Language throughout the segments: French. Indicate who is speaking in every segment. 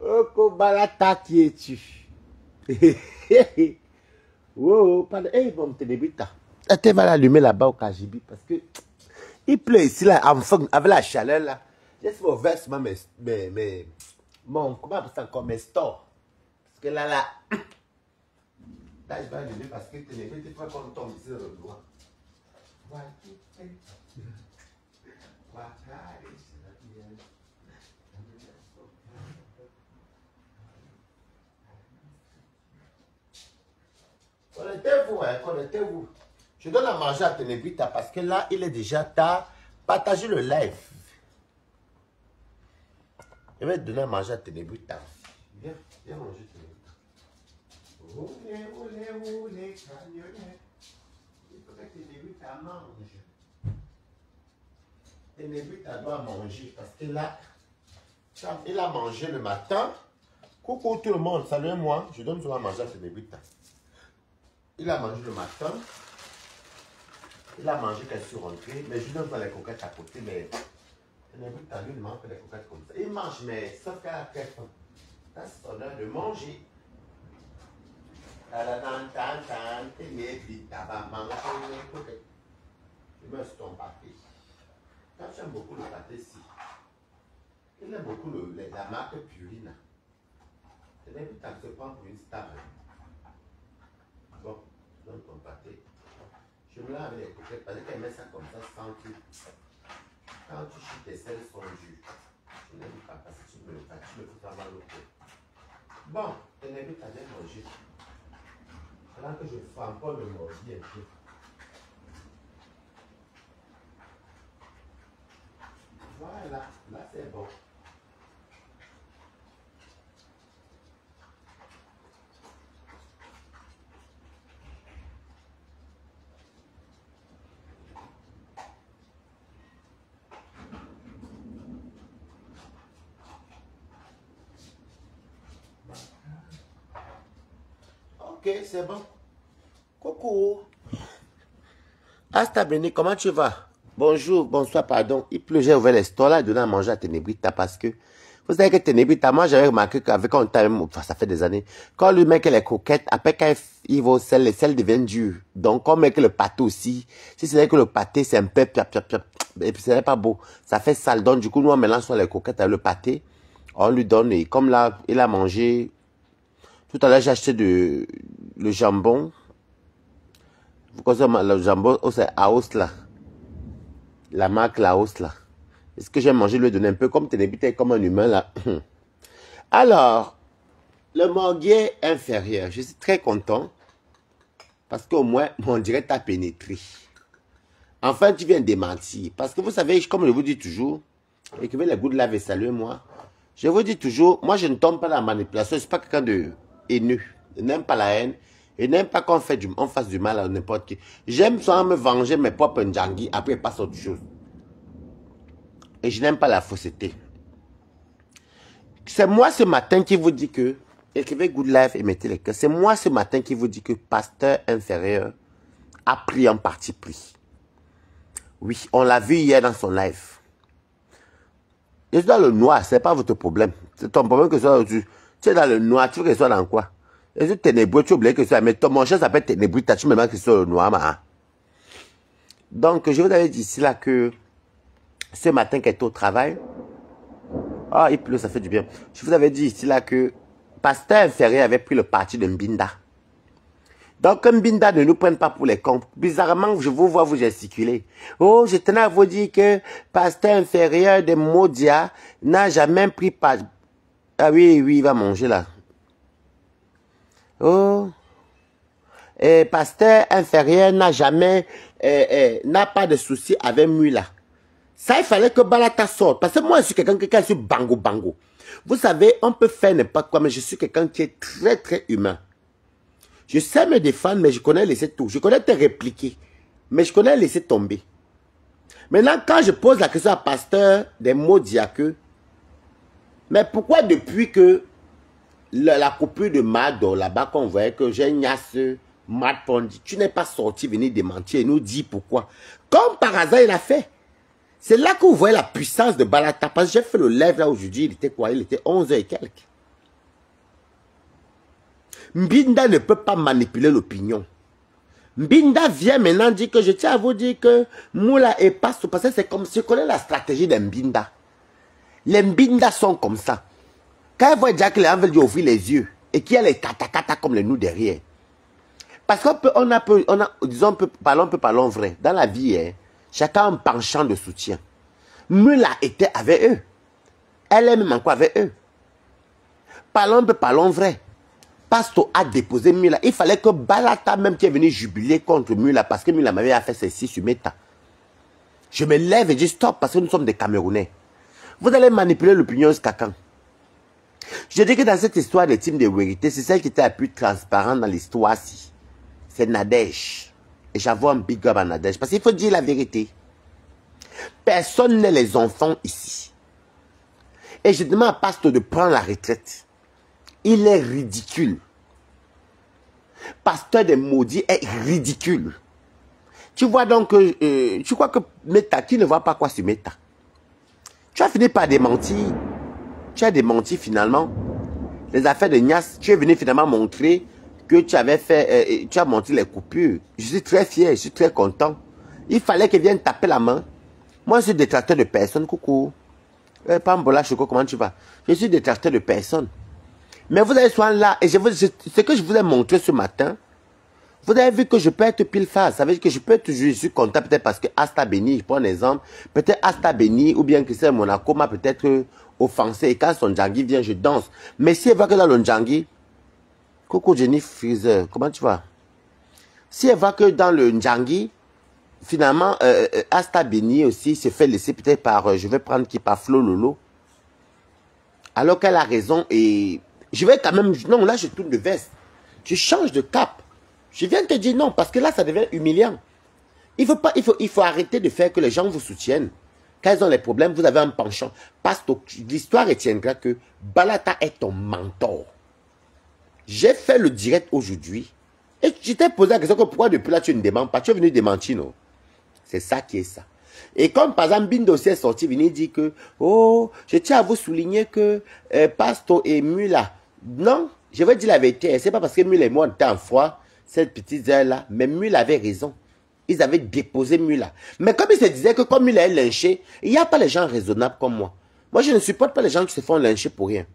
Speaker 1: Oh, balata qui es-tu? Oh, pardon. Eh, bon, t'es débita. Tu vas l'allumer là-bas au Kajibi parce que il pleut ici, là, enfin, avec la chaleur, là. J'ai ouvert seulement comment on appelle ça encore, mes stores. Parce que là, je vais allumer parce que t'es débita, tu vois qu'on tombe ici dans le noir. Voilà. Connectez-vous, hein, connectez-vous. Je donne à manger à Ténébita parce que là, il est déjà tard. Partagez le live. Je vais te donner à manger à Ténébita. Viens, viens manger Ténébita. Oulé, oulé, oulé, cagnolet. Il faut que Ténébita mange. Ténébita doit manger parce que là, il a mangé le matin. Coucou tout le monde, saluez-moi. Je donne souvent à manger à Ténébita. Il a mangé le matin. Il a mangé quand je suis rentré. Mais je donne pas les coquettes à côté. Mais Ténébita, lui, il mange pas les coquettes comme ça. Il mange, mais sauf qu'à la tête. C'est son heure de manger. Ténébita va manger les coquettes. Je me suis ton pâté. Quand j'aime beaucoup le pâté ici, il aime beaucoup la marque Purina. Ténébita se prend pour une star. Bon, donne ton pâté. Je me lave les coquettes parce qu'elle met ça comme ça sans que quand tu chies tes selles fondues. Je n'aime pas parce que tu me le fais, tu me fous pas mal au cœur. Bon, Ténébita a bien mangé. Alors que je fais encore le mordi un peu. Voilà, là c'est bon. Ok, c'est bon. Coucou. Asta Béni, comment tu vas? Bonjour, bonsoir, pardon. Il pleut, j'ai ouvert les stores là, donné à manger à Ténébita parce que vous savez que Ténébita, moi j'avais remarqué qu'avec un temps, enfin ça fait des années, quand on lui met que les coquettes, après quand il va au sel, les sels deviennent durs. Donc on met que le pâté aussi. Si c'est vrai que le pâté c'est un peu et puis ce n'est pas beau, ça fait sale. Donc du coup nous on mélange sur les coquettes avec le pâté, on lui donne et comme là il a mangé, tout à l'heure j'ai acheté le jambon. Vous connaissez le jambon, oh, c'est Aos là. La marque Laos là. Est-ce que j'ai mangé, lui donner un peu comme Ténébita, comme un humain là. Alors, le morguier inférieur, je suis très content parce qu'au moins mon direct a pénétré. Enfin, tu viens de démentir. Parce que vous savez, comme je vous dis toujours, écrivez les goûts de la vaisselle, moi. Je vous dis toujours, moi je ne tombe pas dans la manipulation, je ne suis pas quelqu'un de haineux. Je n'aime pas la haine. Je n'aime pas qu'on fasse du mal à n'importe qui. J'aime souvent me venger mes propres ndjangi, après il passe autre chose. Et je n'aime pas la fausseté. C'est moi ce matin qui vous dis que, écrivez Good Life et mettez les cœurs, c'est moi ce matin qui vous dis que pasteur inférieur a pris un parti pris. Oui, on l'a vu hier dans son live. Et dans le noir, ce n'est pas votre problème. C'est ton problème que soit tu es dans le noir, tu veux que ce soit dans quoi? Et c'est ténébreux, tu oublies que ce soit. Mais mon cher s'appelle ténébreux, tu me demandes que ce soit le noir. Ma. Donc, je vous avais dit ici là que ce matin qu'elle était au travail. Ah, il pleut, ça fait du bien. Je vous avais dit ici là que pasteur inférieur avait pris le parti de Mbinda. Donc, Mbinda ne nous prenne pas pour les cons. Bizarrement, je vous vois vous gesticuler. Oh, je tenais à vous dire que pasteur inférieur de Modia n'a jamais pris part. Ah oui, oui, il va manger là. Oh. Et pasteur inférieur n'a jamais, n'a pas de souci avec moi là. Ça, il fallait que Balata sorte. Parce que moi, je suis quelqu'un qui est bango bango. Vous savez, on peut faire n'importe quoi, mais je suis quelqu'un qui est très, très humain. Je sais me défendre, mais je connais laisser tout. Je connais te répliquer, mais je connais laisser tomber. Maintenant, quand je pose la question à pasteur des mots diacre, mais pourquoi depuis que la coupure de Mado, là-bas, qu'on voyait que j'ai Ignace, Mad Pondi, tu n'es pas sorti venir démentir et nous dire pourquoi. Comme par hasard, il a fait. C'est là que vous voyez la puissance de Balata. Parce que j'ai fait le live là aujourd'hui, il était quoi? Il était 11h et quelques. Mbinda ne peut pas manipuler l'opinion. Mbinda vient maintenant dire que je tiens à vous dire que Moula et Pastor, parce que c'est comme si je connais la stratégie des Mbinda. Les Mbinda sont comme ça. Quand ils voient déjà que les gens veulent lui ouvrir les yeux et qu'il y a les kata comme les nous derrière. Parce disons, parlons vrai. Dans la vie, hein, chacun a un penchant de soutien. Mula était avec eux. Elle est même encore avec eux. Parlons vrai. Pastor a déposé Mula. Il fallait que Balata même qui est venu jubiler contre Mula parce que Mula m'avait fait ceci sur Meta. Je me lève et dis stop parce que nous sommes des Camerounais. Vous allez manipuler l'opinion jusqu'à quand? Je dis que dans cette histoire des teams de vérité, c'est celle qui était la plus transparente dans l'histoire-ci. C'est Nadège. Et j'avoue un big up à Nadège. Parce qu'il faut dire la vérité. Personne n'est les enfants ici. Et je demande à Pastor de prendre la retraite. Il est ridicule. Pasteur des maudits est ridicule. Tu vois donc, tu crois que Meta, qui ne voit pas quoi sur Meta? Tu as fini par démentir. Tu as démenti finalement les affaires de Nias. Tu es venu finalement montrer que tu avais fait, tu as montré les coupures. Je suis très fier, je suis très content. Il fallait qu'ils viennent taper la main. Moi, je suis détracteur de personne. Coucou. Pambola Choco, comment tu vas? Je suis détracteur de personne. Mais vous allez souvent là, et ce que je vous ai montré ce matin, vous avez vu que je peux être pile face. Ça veut dire que je peux être toujours, je suis content peut-être parce que Asta Beni, je prends un exemple, peut-être Asta Beni ou bien Christian Monaco m'a peut-être offensé et quand son Djangui vient, je danse. Mais si elle voit que dans le Djangui, coucou Jenny Freezer, comment tu vas? Si elle voit que dans le Djangui, finalement, Asta Beni aussi se fait laisser peut-être par, je vais prendre qui par Flo Lolo, alors qu'elle a raison et je vais quand même, non là je tourne de veste, je change de cap. Je viens de te dire non, parce que là, ça devient humiliant. Il faut arrêter de faire que les gens vous soutiennent. Quand ils ont les problèmes, vous avez un penchant. Parce que l'histoire retiendra que Balata est ton mentor. J'ai fait le direct aujourd'hui. Et je t'ai posé la question que pourquoi depuis là tu ne demandes pas. Tu es venu démentir, non? C'est ça qui est ça. Et comme par exemple, Bindo aussi est sorti, venu dire que, oh, je tiens à vous souligner que Pastor et Mula. Non, je vais dire la vérité. C'est pas parce que Mula et moi on était en froid. Cette petite heure-là, mais Mula avait raison. Ils avaient déposé Mula. Mais comme ils se disaient que comme Mula est lynché, il n'y a pas les gens raisonnables comme moi. Moi, je ne supporte pas les gens qui se font lyncher pour rien.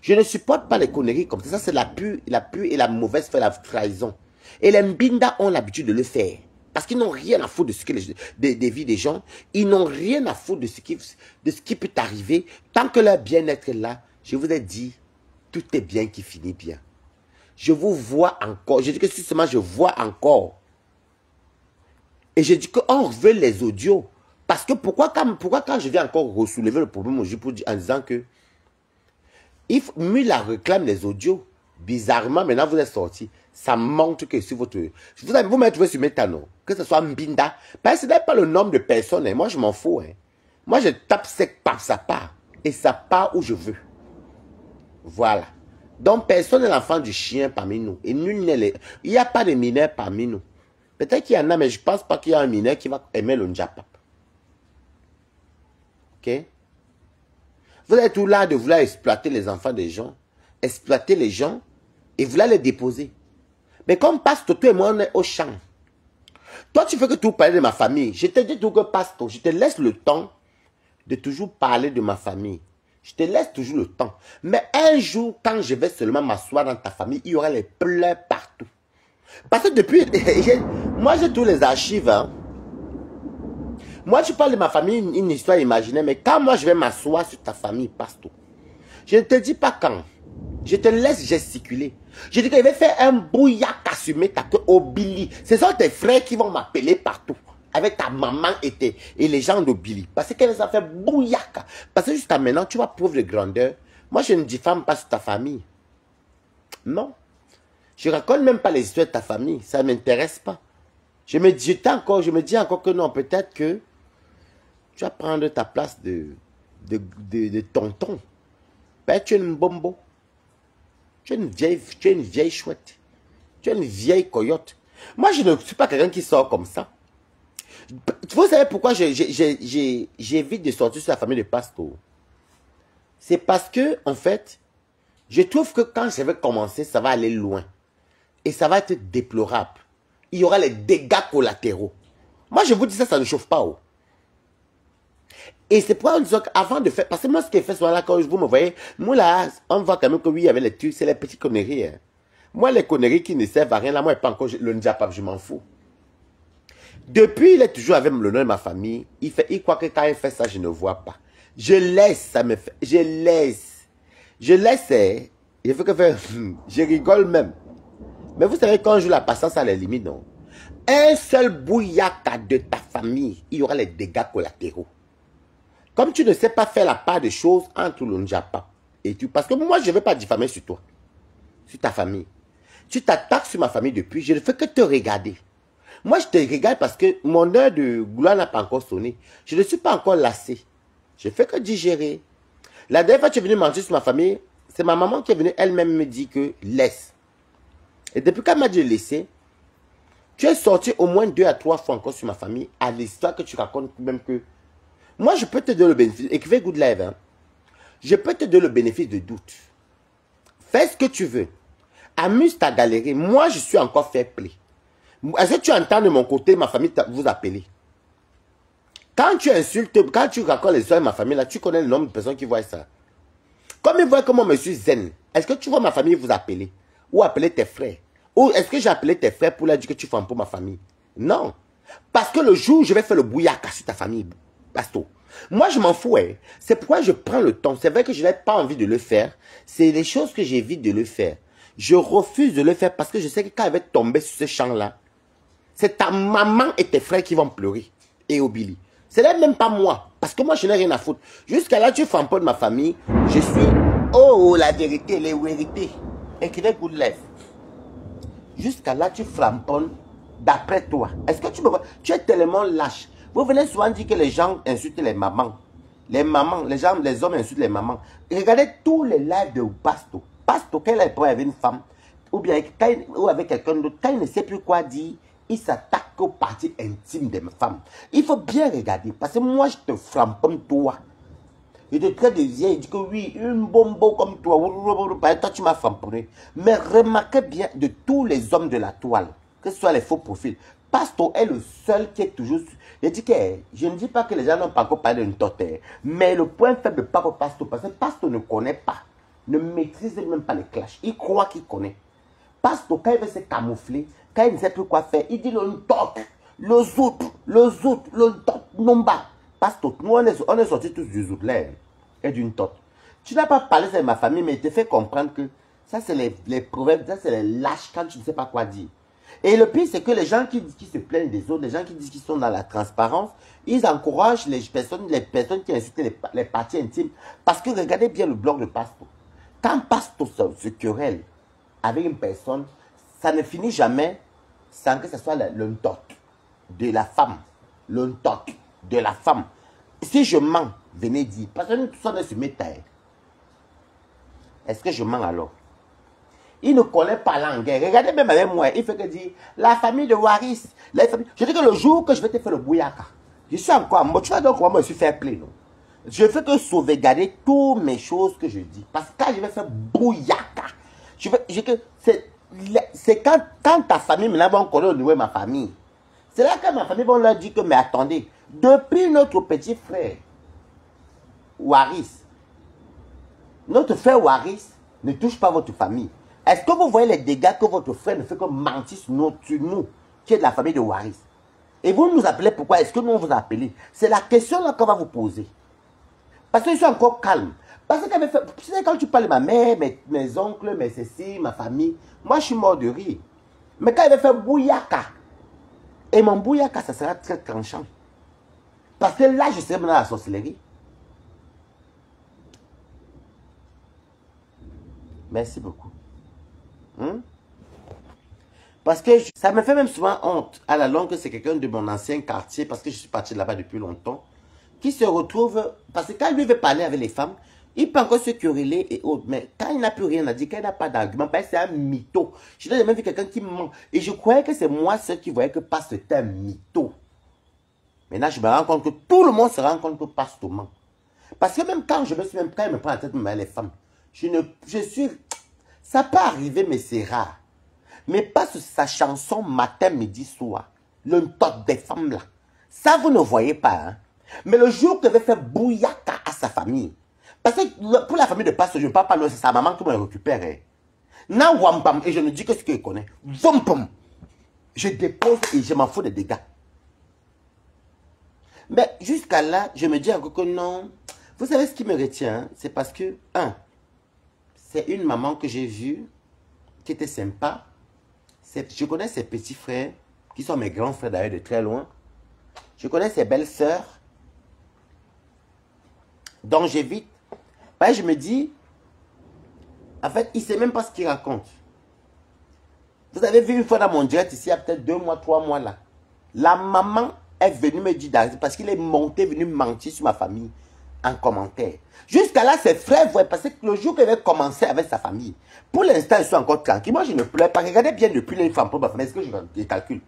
Speaker 1: Je ne supporte pas les conneries comme ça. Ça, c'est la pure et la mauvaise fait la trahison. Et les Mbinda ont l'habitude de le faire. Parce qu'ils n'ont rien à foutre de ce que des vies des gens. Ils n'ont rien à foutre de ce qui peut arriver. Tant que leur bien-être est là, je vous ai dit, tout est bien qui finit bien. Je vous vois encore. Je dis que justement, je vois encore. Et je dis qu'on veut les audios. Parce que pourquoi quand je viens encore ressoulever le problème aujourd'hui en disant que Mula réclame les audios. Bizarrement, maintenant vous êtes sortis. Ça montre que sur votre... Vous m'avez trouvé sur Métano. Que ce soit Mbinda. Parce que ce n'est pas le nombre de personnes. Hein. Moi, je m'en fous. Hein. Moi, je tape sec par sa part. Et ça part où je veux. Voilà. Donc, personne n'est l'enfant du chien parmi nous. Et nul n'est il n'y a pas de mineur parmi nous. Peut-être qu'il y en a, mais je ne pense pas qu'il y a un mineur qui va aimer le Njapap. Ok? Vous êtes tout là de vouloir exploiter les enfants des gens, exploiter les gens et vouloir les déposer. Mais comme Pastor, toi et moi, on est au champ. Toi, tu fais que tout parler de ma famille. Je te dis tout que Pastor, je te laisse le temps de toujours parler de ma famille. Je te laisse toujours le temps. Mais un jour, quand je vais seulement m'asseoir dans ta famille, il y aura les pleurs partout. Parce que depuis... moi, j'ai tous les archives. Hein. Moi, tu parles de ma famille, une histoire imaginaire. Mais quand moi, je vais m'asseoir sur ta famille, Pastor, je ne te dis pas quand. Je te laisse gesticuler. Je dis que je vais faire un bouillak assumé ta que Obili. Ce sont tes frères qui vont m'appeler partout. Avec ta maman et les gens d'Obili. Parce qu'elle les a fait bouillak. Parce que jusqu'à maintenant, tu vas preuve de grandeur. Moi, je ne diffame pas sur ta famille. Non. Je ne raconte même pas les histoires de ta famille. Ça ne m'intéresse pas. Je me dis encore que non. Peut-être que tu vas prendre ta place de tonton. Ben, tu es une bombo. Tu es une vieille chouette. Tu es une vieille coyote. Moi, je ne suis pas quelqu'un qui sort comme ça. Vous savez pourquoi j'évite de sortir sur la famille de Pastor? C'est parce que, en fait, Je trouve que quand je vais commencer, ça va aller loin. Et ça va être déplorable. Il y aura les dégâts collatéraux. Moi, je vous dis ça, ça ne chauffe pas. Oh. Et c'est pourquoi on dit qu'avant de faire... Parce que moi, ce qui est fait souvent là, quand vous me voyez, moi là, on voit quand même que oui, il y avait les trucs, c'est les petites conneries. Hein. Moi, les conneries qui ne servent à rien, là, moi, pas encore le Njapap, je m'en fous. Depuis, il est toujours avec le nom de ma famille. Il croit que quand il fait ça, je ne vois pas. Je laisse, ça me fait... Je laisse. Je laisse, hein. Il faut que je rigole même. Mais vous savez, quand je joue la patience à la limite, non. Un seul bouillaka de ta famille, il y aura les dégâts collatéraux. Comme tu ne sais pas faire la part des choses entre le Njapa et tu... Parce que moi, je ne vais pas diffamer sur toi, sur ta famille. Tu t'attaques sur ma famille depuis, je ne fais que te regarder. Moi, je te regarde parce que mon heure de gloire n'a pas encore sonné. Je ne suis pas encore lassé. Je fais que digérer. La dernière fois que tu es venu manger sur ma famille, c'est ma maman qui est venue elle-même me dire que laisse. Et depuis qu'elle m'a dit de laisser, tu es sorti au moins 2 à 3 fois encore sur ma famille à l'histoire que tu racontes même que... Moi, je peux te donner le bénéfice. Écrivez Good Live. Hein. Je peux te donner le bénéfice de doute. Fais ce que tu veux. Amuse ta galerie. Moi, je suis encore fair play. Est-ce que tu entends de mon côté ma famille vous appeler? Quand tu insultes, quand tu racontes les soeurs de ma famille, là, tu connais le nombre de personnes qui voient ça. Comme ils voient comment je suis zen, est-ce que tu vois ma famille vous appeler? Ou appeler tes frères? Ou est-ce que j'ai appelé tes frères pour leur dire que tu fais un peu ma famille? Non. Parce que le jour où je vais faire le bouillaka sur ta famille, Pasto, moi je m'en fous. Hein. C'est pourquoi je prends le temps. C'est vrai que je n'ai pas envie de le faire. C'est les choses que j'évite de le faire. Je refuse de le faire parce que je sais que quand elle va tomber sur ce champ-là, c'est ta maman et tes frères qui vont pleurer. Et Obili. Ce n'est même pas moi. Parce que moi, je n'ai rien à foutre. Jusqu'à là, tu fais un peu de ma famille. Je suis... Oh, la vérité, les vérités. Écrivez Good Life. Jusqu'à là, tu flamponnes d'après toi. Est-ce que tu me vois? Tu es tellement lâche. Vous venez souvent dire que les gens insultent les mamans. Les mamans, les hommes insultent les mamans. Regardez tous les lives de Pasto. Pasto, quand il est avec une femme, ou bien ou avec quelqu'un d'autre, quand il ne sait plus quoi dire, il s'attaque aux parties intimes des femmes. Il faut bien regarder. Parce que moi, je te flamponne toi. Il te traite de vieille, il dit que oui, une bombe comme toi, toi tu m'as flamponné. Mais remarquez bien de tous les hommes de la toile, que ce soit les faux profils, Pasto est le seul qui est toujours... Je dis que, je ne dis pas que les gens n'ont pas encore parlé d'une tortue, mais le point faible de Paco Pasto, parce que Pasto ne connaît pas, ne maîtrise même pas les clashs, il croit qu'il connaît. Pasto, quand il veut se camoufler, quand il ne sait plus quoi faire, il dit le top, le zout, le top, nomba. Pasto, nous on est sortis tous du zout là et d'une top. Tu n'as pas parlé de ma famille, mais il te fait comprendre que ça c'est les proverbes, ça c'est les lâches quand tu ne sais pas quoi dire. Et le pire, c'est que les gens qui se plaignent des autres, les gens qui disent qu'ils sont dans la transparence, ils encouragent les personnes qui insultent les parties intimes. Parce que regardez bien le blog de Pasto. Quand Pasto se querelle avec une personne, ça ne finit jamais sans que ce soit le tot de la femme. Le tot de la femme. Si je mens, venez dire. Parce que nous tous on est sur mes tailles. Est-ce que je mens alors? Il ne connaît pas l'anglais. Regardez même avec moi. Il fait que dire la famille de Waris. Je dis que le jour que je vais te faire le bouillaka, je suis encore en mode. Tu vois donc comment je me suis fait plaisir. Je fais que sauvegarder toutes mes choses que je dis. Parce que quand je vais faire bouillaka, c'est quand ta famille maintenant va connaître au niveau de ma famille. C'est là que ma famille va leur dire que, mais attendez, depuis notre petit frère, Waris, notre frère Waris ne touche pas votre famille. Est-ce que vous voyez les dégâts que votre frère ne fait que mentir sur nous, qui est de la famille de Waris? Et vous nous appelez pourquoi? Est-ce que nous on vous a appelé? C'est la question là qu'on va vous poser. Parce que je suis encore calme. Parce que quand tu parles de ma mère, mes oncles, mes ceci, ma famille, moi je suis mort de rire. Mais quand il va faire bouillaka, et mon bouillaka, ça sera très tranchant. Parce que là, je serai maintenant dans la sorcellerie. Merci beaucoup. Parce que ça me fait même souvent honte à la longue que c'est quelqu'un de mon ancien quartier, parce que je suis parti là-bas depuis longtemps, qui se retrouve, parce que quand lui veut parler avec les femmes, il peut encore se quereller et autres, mais quand il n'a plus rien à dire, quand il n'a pas d'argument, c'est un mytho. Je n'ai jamais vu quelqu'un qui ment. Et je croyais que c'est moi seul qui voyais que Pasto était un mytho. Maintenant, je me rends compte que tout le monde se rend compte que Pasto ment. Parce que même quand je me suis même quand il me prend la tête, les femmes, Je suis... Ça peut arriver, mais c'est rare. Mais pas sur sa chanson matin, midi, soir. Le top des femmes là. Ça, vous ne voyez pas. Hein? Mais le jour que je vais faire bouillaka à sa famille. Parce que pour la famille de Pasteur, je ne parle pas, c'est sa maman qui me récupère. Hein. Na wampam, et je ne dis que ce qu'il connaît. Wampam. Je dépose et je m'en fous des dégâts. Mais jusqu'à là, je me dis encore que non. Vous savez ce qui me retient, hein? C'est parce que, c'est une maman que j'ai vue, qui était sympa. Je connais ses petits frères, qui sont mes grands frères d'ailleurs de très loin. Je connais ses belles sœurs. Donc j'évite. Je me dis, en fait, il ne sait même pas ce qu'il raconte. Vous avez vu une fois dans mon direct ici, il y a peut-être 2 mois, 3 mois là. La maman est venue me dire d'arrêter parce qu'il est monté, venu mentir sur ma famille en commentaire. Jusqu'à là, ses frères voient parce que le jour qu'il va commencer avec sa famille, pour l'instant, ils sont encore tranquilles. Moi, je ne pleure pas. Regardez bien depuis les femmes pour ma famille. Est-ce que je calcule?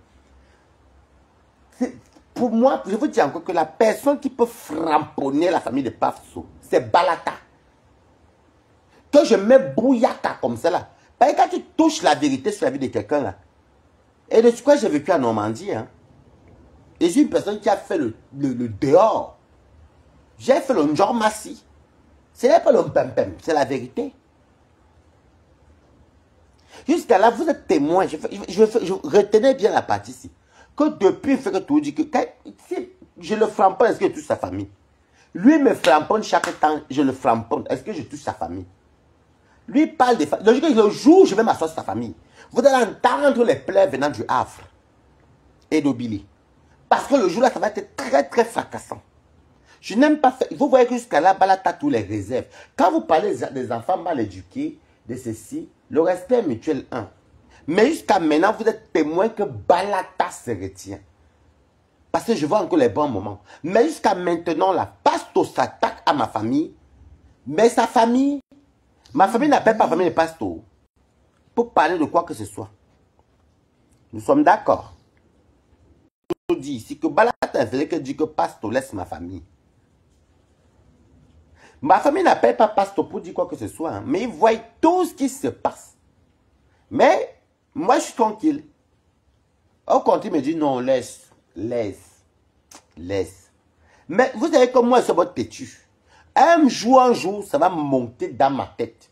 Speaker 1: Pour moi, je vous dis encore que la personne qui peut framponner la famille de Pafso, c'est Balata. Que je mets bouillaka comme ça là. Parce que quand tu touches la vérité sur la vie de quelqu'un là, et de ce que j'ai vécu en Normandie, hein, et j'ai une personne qui a fait le dehors. J'ai fait le njormassi. Ce n'est pas le pem-pem, c'est la vérité. Jusqu'à là, vous êtes témoin. Je retenez bien la partie ici. Que depuis, il fait que tout dit que si je le flamponne, est-ce que je touche sa famille? Lui me flamponne chaque temps, je le flamponne. Est-ce que je touche sa famille? Lui parle des familles. Le jour où je vais m'asseoir sur sa famille, vous allez entendre les pleurs venant du Havre et d'Obili. Parce que le jour là, ça va être très très fracassant. Je n'aime pas faire. Vous voyez que jusqu'à là, Balata tous les réserves. Quand vous parlez des enfants mal éduqués, de ceci, le respect est mutuel 1. Mais jusqu'à maintenant, vous êtes témoin que Balata se retient. Parce que je vois encore les bons moments. Mais jusqu'à maintenant, la Pasto s'attaque à ma famille. Mais sa famille, ma famille n'appelle pas famille de Pasto pour parler de quoi que ce soit. Nous sommes d'accord. Je vous dis ici que Balata veut que dit que Pasto laisse ma famille. Ma famille n'appelle pas Pasto pour dire quoi que ce soit. Hein, mais ils voient tout ce qui se passe. Mais moi, je suis tranquille. Au contraire, il me dit non, laisse. Mais vous savez comme moi, c'est votre têtu. Un jour, ça va monter dans ma tête.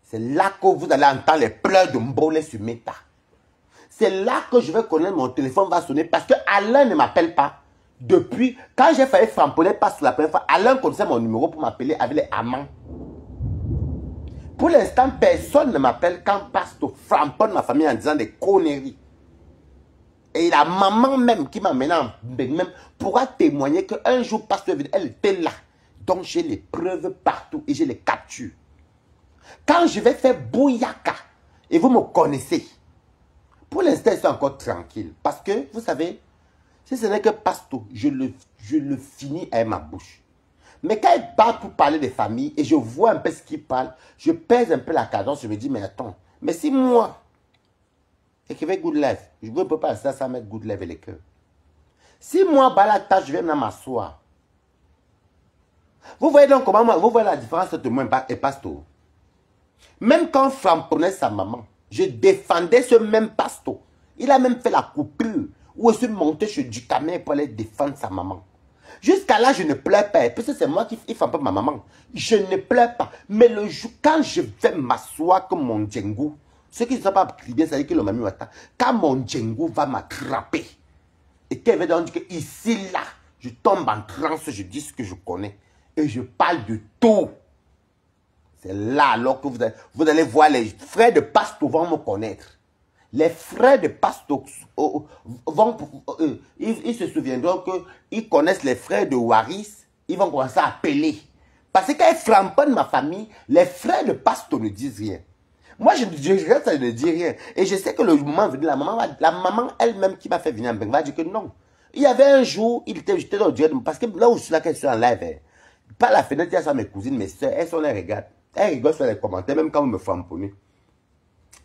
Speaker 1: C'est là que vous allez entendre les pleurs de Mbolé sur Meta. C'est là que je vais connaître, mon téléphone va sonner parce que Alain ne m'appelle pas. Depuis, quand j'ai failli framponner pas sur la première fois, Alain connaissait mon numéro pour m'appeler avec les amants. Pour l'instant, personne ne m'appelle quand Pasto framponne ma famille en disant des conneries. Et la maman même qui m'a mené en même pourra témoigner qu'un jour, Pasto, elle était là. Donc j'ai les preuves partout et je les capture. Quand je vais faire bouillaka, et vous me connaissez, pour l'instant, ils sont encore tranquilles. Parce que, vous savez, si ce n'est que Pasto, je le finis avec ma bouche. Mais quand il parle pour parler des familles, et je vois un peu ce qu'il parle, je pèse un peu la cadence, je me dis, mais attends, mais si moi, écrivez Good Life, je ne peux pas rester sans mettre Good Life et les cœurs. Si moi, Balata, je vais m'asseoir. Vous voyez donc comment, vous voyez la différence entre moi et Pasto. Même quand frapponnait sa maman, je défendais ce même Pasto. Il a même fait la coupure où je suis monté chez Ducamel pour aller défendre sa maman. Jusqu'à là, je ne pleure pas. Parce que c'est moi qui frappe ma maman. Je ne pleure pas. Mais le jour, quand je vais m'asseoir comme mon djengou, ceux qui ne sont pas bien, ça veut dire que le mami m'attend. Quand mon djengou va m'attraper, et qu'elle va donc dire que ici, là, je tombe en transe, je dis ce que je connais. Et je parle de tout. C'est là alors que vous allez voir les frères de Pasto vont me connaître. Les frères de Pasto vont, ils se souviendront qu'ils connaissent les frères de Waris. Ils vont commencer à appeler. Parce que quand ils frappent ma famille, les frères de Pasto ne disent rien. Moi, je ne dis rien. Et je sais que le moment venu, la maman elle-même qui m'a fait venir en Bengue va dire que non. Il y avait un jour, j'étais dans le direct, parce que là où je suis là, quand je suis en live, par la fenêtre, il y a ça mes cousines, mes soeurs, elles sont les regardent. Elles rigolent sur les commentaires, même quand vous me frapponnez.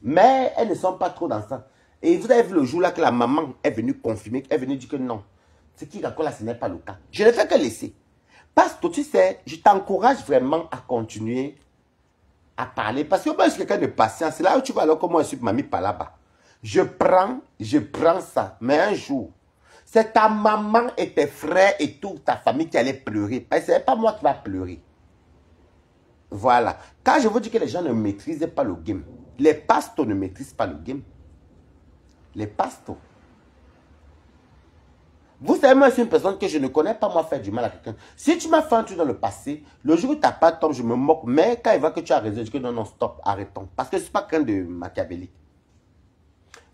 Speaker 1: Mais elles ne sont pas trop dans ça. Et vous avez vu le jour là que la maman est venue confirmer, elle est venue dire que non. Ce qui raconte là, ce n'est pas le cas. Je ne fais que laisser. Parce que tu sais, je t'encourage vraiment à continuer à parler. Parce que moi, je suis quelqu'un de patient. C'est là où tu vas alors comment je suis mamie par là-bas. Je prends ça. Mais un jour, c'est ta maman et tes frères et toute ta famille qui allaient pleurer. Parce que ce n'est pas moi qui va pleurer. Voilà. Quand je vous dis que les gens ne maîtrisent pas le game, les pastos ne maîtrisent pas le game. Les pastos. Vous savez, moi, je suis une personne que je ne connais pas, moi, faire du mal à quelqu'un. Si tu m'as fait un truc dans le passé, le jour où tu n'as pas tort, je me moque. Mais quand il voit que tu as raison, je dis que non, non, stop, arrêtons. Parce que je ne suis pas quelqu'un de machiavélique.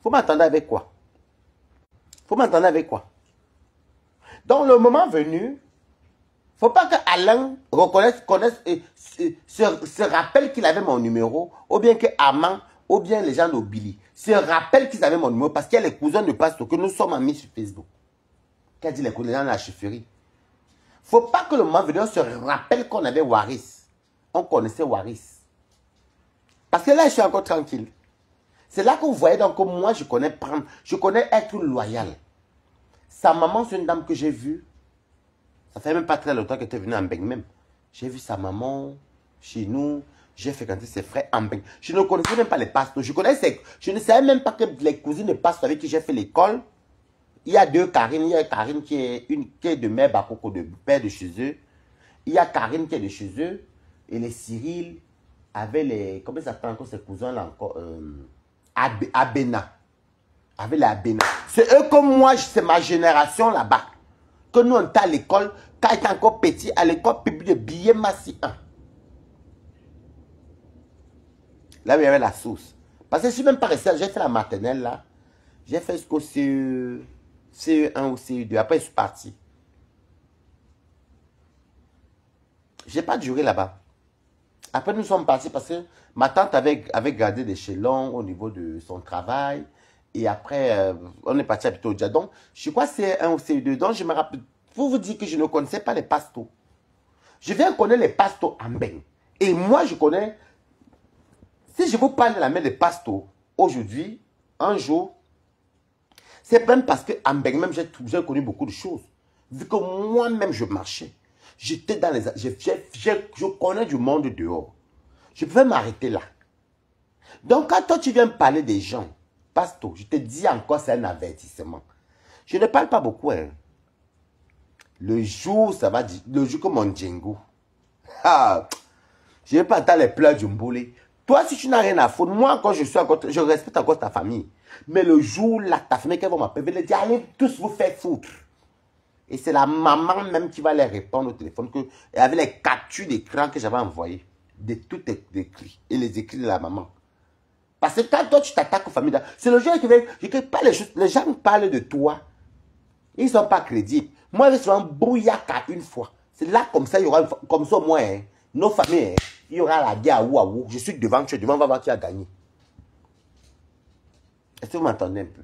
Speaker 1: Faut m'entendre avec quoi? Faut m'entendre avec quoi? Donc, le moment venu, faut pas que Alain connaisse et se rappelle qu'il avait mon numéro, ou bien que Armand, ou bien les gens d'Obili, se rappellent qu'ils avaient mon numéro parce qu'il y a les cousins de Pasteur que nous sommes amis sur Facebook. Qui a dit les cousins de la chefferie? Faut pas que le moment venu, on se rappelle qu'on avait Waris. On connaissait Waris. Parce que là, je suis encore tranquille. C'est là que vous voyez donc que moi, je connais prendre, je connais être loyal. Sa maman, c'est une dame que j'ai vue. Ça fait même pas très longtemps qu'elle était venue en Beng même. J'ai vu sa maman chez nous. J'ai fréquenté ses frères en Beng. Je ne connaissais même pas les pasteurs. Je ne savais même pas que les cousines de pasteurs avec qui j'ai fait l'école. Il y a deux Karine. Il y a Karine qui est de mère Bakoko, de père de chez eux. Il y a Karine qui est de chez eux. Et les Cyril avaient les... Comment ça s'appelle encore ces cousins-là encore Abena. Avec les Abena. C'est eux comme moi, c'est ma génération là-bas. Que nous, on était à l'école, quand j'étais encore petit, à l'école publique de billets Massi 1. Là où il y avait la source. Parce que je ne suis même pas resté, j'ai fait la maternelle là. J'ai fait jusqu'au CE1 ou CE2. Après, je suis parti. Je n'ai pas duré là-bas. Après, nous sommes partis parce que ma tante avait gardé des échelons au niveau de son travail. Et après, on est parti habiter au Dja. Donc, je crois que c'est un ou CE2. Donc, je me rappelle, pour vous dire que je ne connaissais pas les pastos. Je viens connaître les pastos en Beng. Et moi, je connais, si je vous parle de la main des pastos, aujourd'hui, un jour, c'est même parce que en Beng même, j'ai connu beaucoup de choses. Vu que moi-même, je marchais. J'étais dans les... Je connais du monde dehors. Je pouvais m'arrêter là. Donc, quand toi, tu viens me parler des gens, Pasto, je te dis encore, c'est un avertissement. Je ne parle pas beaucoup. Hein. Le jour, ça va dire, le jour comme mon Django. Ah, je ne vais pas entendre les pleurs du mboulé. Toi, si tu n'as rien à foutre, moi, encore, je respecte encore ta famille. Mais le jour là, ta famille, qu'elle va m'appeler, elle va dire, allez tous vous faire foutre. Et c'est la maman même qui va les répondre au téléphone. Avec les captures d'écran que j'avais envoyées. De tout écrit. Et les écrits de la maman. Parce que quand toi tu t'attaques aux familles, c'est le jour qui veut. Je ne pas les choses. Les gens parlent de toi. Ils ne sont pas crédibles. Moi, je suis un brouillard une fois. C'est là comme ça, il y aura. Comme ça, moi, hein, nos familles, hein, il y aura la guerre à ou. Je suis devant, tu es devant, on va voir qui a gagné. Est-ce que vous m'entendez un peu?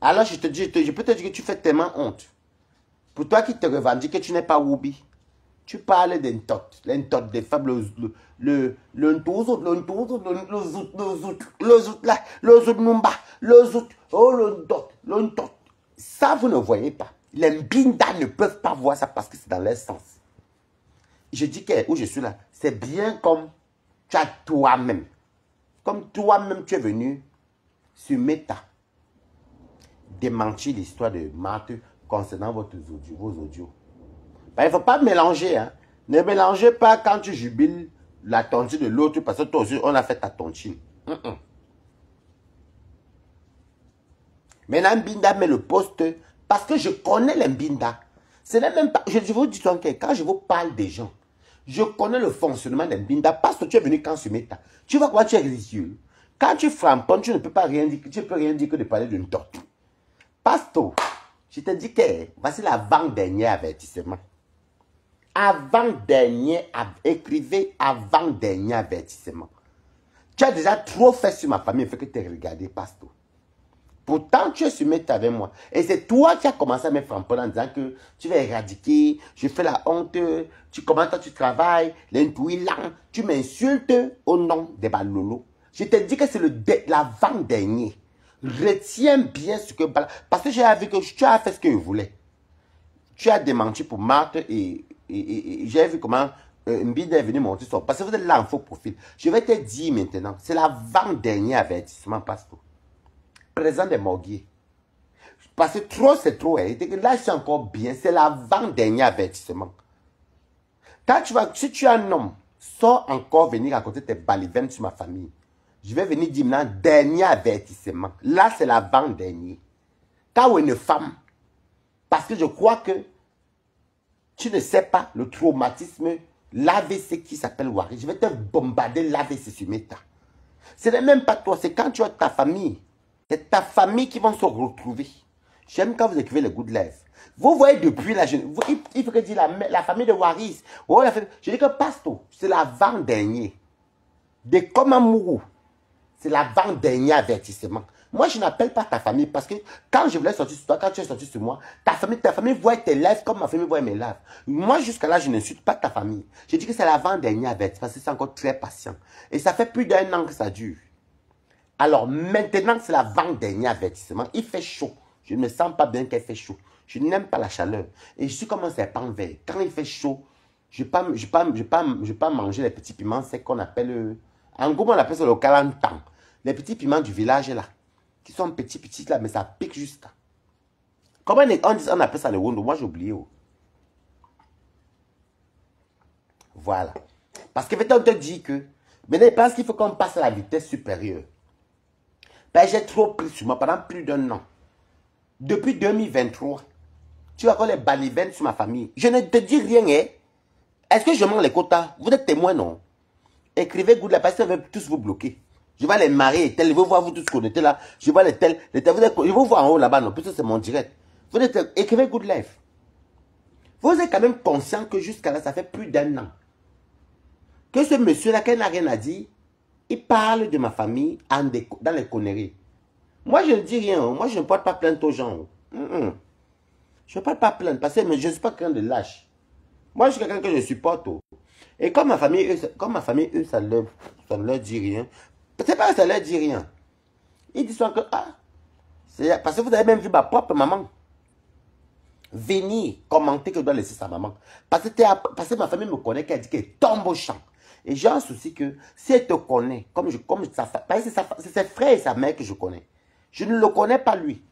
Speaker 1: Alors, je peux te dire que tu fais tellement honte. Pour toi qui te revendiques que tu n'es pas Woubi, tu parles d'entot, l'entot des femmes, le zout là, le zout numba, le zout, oh l'entot. Ça, vous ne voyez pas. Les mbinda ne peuvent pas voir ça parce que c'est dans leur sens. Je dis que où je suis là, c'est bien comme tu as toi-même. Comme toi-même, tu es venu sur Meta démentir l'histoire de Marthe concernant vos audios. Ben, il ne faut pas mélanger. Hein. Ne mélangez pas quand tu jubiles la tontine de l'autre parce que toi aussi, on a fait ta tontine. Maintenant, Mbinda met le poste parce que je connais les Mbinda. Ce n'est même pas... Je vous dis que quand je vous parle des gens, je connais le fonctionnement des Mbinda parce que tu es venu quand tu mets ta. Tu vois quoi, tu es ridicule. Quand tu framponnes, tu ne peux pas rien dire, tu peux rien dire que de parler d'une tortue. Pasto, je te dis que voici l'avant-dernier avertissement. Avant-dernier, écrivez avant-dernier avertissement. Tu as déjà trop fait sur ma famille, il faut que tu aies regardé, Pasto. Pourtant, tu es sur Meta avec moi. Et c'est toi qui as commencé à me framponner en disant que tu vas éradiquer, je fais la honte, tu commences, toi, tu travailles, l'intouillant, tu m'insultes au nom des balolo. Je te dis que c'est l'avant-dernier. Retiens bien ce que... Parce que j'ai vu que tu as fait ce que je voulais. Tu as démenti pour Marthe et j'ai vu comment Mbida est venu monter son... Parce que vous êtes là en faux profil. Je vais te dire maintenant, c'est l'avant-dernier avertissement, pasteur. Présent des morguiers. Parce que trop, c'est trop. Hein. Là, c'est encore bien. C'est l'avant-dernier avertissement. Quand tu vas, si tu es un homme, sors encore venir raconter tes balivernes sur ma famille. Je vais venir dire maintenant, dernier avertissement. Là, c'est l'avant-dernier. Quand une femme, parce que je crois que tu ne sais pas le traumatisme, l'AVC qui s'appelle Wari. Je vais te bombarder l'AVC sur Meta. Ce n'est même pas toi, c'est quand tu as ta famille. C'est ta famille qui va se retrouver. J'aime quand vous écrivez les good life. Vous voyez depuis la jeune... Il faudrait dire la famille de Waris. Oh, je dis que Pasto, c'est l'avant-dernier. De Komamourou, c'est l'avant-dernier avertissement. Moi, je n'appelle pas ta famille parce que quand je voulais sortir sur toi, quand tu es sorti sur moi, ta famille voit tes lives comme ma famille voit mes lives. Moi, jusqu'à là, je n'insulte pas ta famille. Je dis que c'est l'avant-dernier avertissement parce que c'est encore très patient. Et ça fait plus d'1 an que ça dure. Alors maintenant, c'est l'avant-dernier avertissement. Il fait chaud. Je ne me sens pas bien qu'il fait chaud. Je n'aime pas la chaleur. Et je suis comme un serpent vert. Quand il fait chaud, je ne vais pas manger les petits piments, c'est qu'on appelle... En gros, on appelle ça le calantan. Les petits piments du village là. Qui sont petits là, mais ça pique juste. Comment on appelle ça le wondo? Moi, j'ai oublié. Oh. Voilà. Parce que on te dit que... Maintenant, il pense qu'il faut qu'on passe à la vitesse supérieure. Ben, j'ai trop pris sur moi pendant plus d'1 an. Depuis 2023, tu vas encore les balivernes sur ma famille. Je ne te dis rien, hein. Est-ce que je mens les quotas? Vous êtes témoins, non? Écrivez good la parce que je vais tous vous bloquer. Je vais les marier et tel. Je vais voir vous tous connectés là. Je vais les tel. Je vais vous voir en haut là-bas, non? Puisque c'est mon direct. Vous êtes, écrivez good life. Vous êtes quand même conscient que jusqu'à là, ça fait plus d'1 an. Que ce monsieur-là, qui n'a rien à dire, il parle de ma famille dans les conneries. Moi, je ne dis rien. Moi, je ne porte pas plainte aux gens. Je ne porte pas plainte parce que je ne suis pas quelqu'un de lâche. Moi, je suis quelqu'un que je supporte. Et comme ma famille, eux, ça ne leur dit rien. C'est pas que ça ne leur dit rien. Ils disent que, parce que vous avez même vu ma propre maman venir commenter que je dois laisser sa maman. Parce que ma famille me connaît, qu'elle dit qu'elle tombe au champ. Et j'ai un souci que si elle te connaît, c'est ses frères et sa mère que je connais. Je ne le connais pas lui.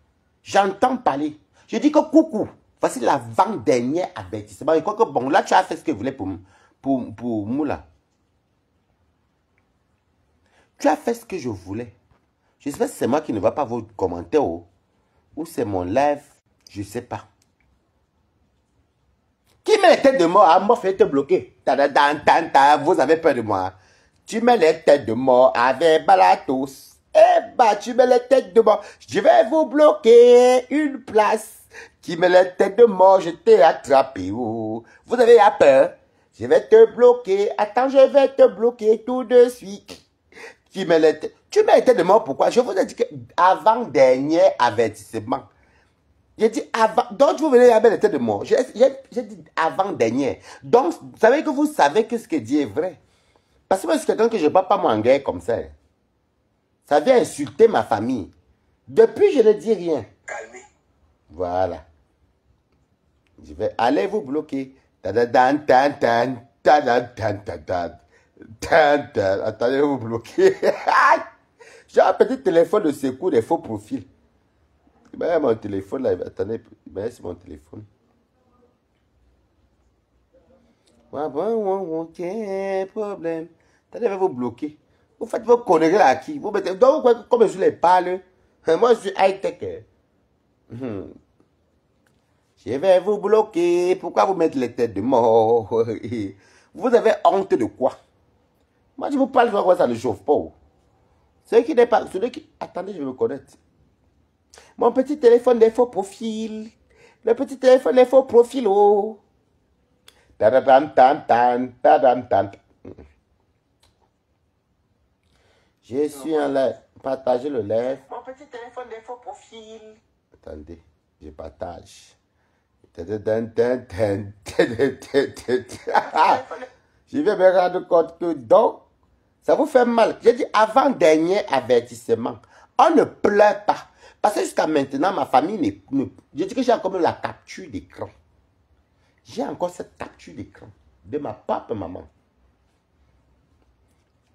Speaker 1: J'entends parler. Je dis que coucou, voici l'avant-dernier avertissement. Et quoi que bon, là tu as fait ce que vous voulez pour Moula. Tu as fait ce que je voulais. Je ne sais pas si c'est moi qui ne vois pas vos commentaires ou c'est mon live, je ne sais pas. Qui met les têtes de mort à moi, fait te bloquer. Vous avez peur de moi. Tu mets les têtes de mort avec Balatos. Eh bah, tu mets les têtes de mort. Je vais vous bloquer une place. Qui met les têtes de mort, je t'ai attrapé. Oh. Vous avez peur? Je vais te bloquer. Attends, je vais te bloquer tout de suite. Tu mets les têtes de mort, pourquoi? Je vous ai dit que avant-dernier avertissement. J'ai dit avant. Donc, vous venez avec les têtes de mort. J'ai dit avant-dernier. Donc, vous savez que vous savez que ce que dit est vrai. Parce que moi, c'est quelqu'un que je ne bats pas en guerre comme ça. Ça vient insulter ma famille. Depuis, je ne dis rien. Calmez. Voilà. Je vais aller vous bloquer. Attendez, vous bloquer. J'ai un petit téléphone de secours des faux profils. Ben, mon téléphone là, attendez, ben, c'est mon téléphone. Quel problème. Attendez, je vais vous bloquer. Vous faites vos conneries là à qui? Vous mettez, donc, comme je les parle, moi je suis high-tech. Je vais vous bloquer. Pourquoi vous mettez les têtes de mort? Vous avez honte de quoi? Moi je vous parle de quoi, ça ne chauffe pas. Celui qui n'est pas. Attendez, je vais me connaître. Mon petit téléphone des faux profils. Le petit téléphone des faux profils. Oh. Je suis en live. Partagez le live. Mon petit téléphone des faux profils. Attendez, je partage. Je vais me rendre compte que donc, ça vous fait mal. J'ai dit avant-dernier avertissement. On ne pleure pas. Parce que jusqu'à maintenant, ma famille je dis que j'ai encore la capture d'écran. J'ai encore cette capture d'écran. de ma propre maman.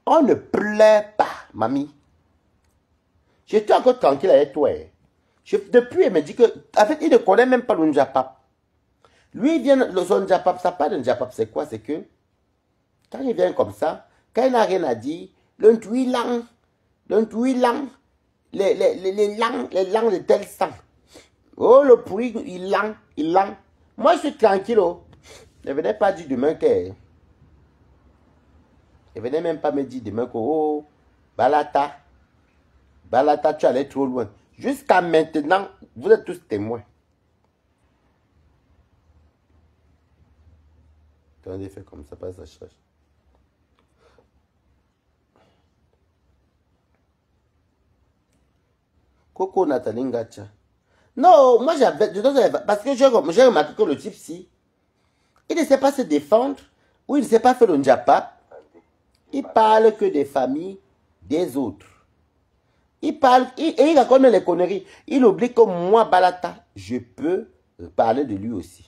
Speaker 1: On ne pleure pas, mamie. J'étais encore tranquille avec toi. Depuis, il me dit que, en fait, il ne connaît même pas le Njapap. Lui, il vient, son Njapap, ça part de Njapap, c'est quoi? C'est que, quand il vient comme ça, quand il n'a rien à dire, le Ntouilang, les langues de tel sang. Oh, le bruit, il lang. Moi, je suis tranquille. Oh. Ne venez pas dire demain que. Ne venez même pas me dire demain que, oh, Balata, tu allais trop loin. Jusqu'à maintenant, vous êtes tous témoins. Quand on fait comme ça, pas ça cherche. Coco Nathalie Ngacha. Non, moi j'avais. Parce que j'ai remarqué que le type, si, il ne sait pas se défendre, ou il ne sait pas faire le Njapap, il parle que des familles des autres. Il parle, et il raconte les conneries. Il oublie que moi, Balata, je peux parler de lui aussi.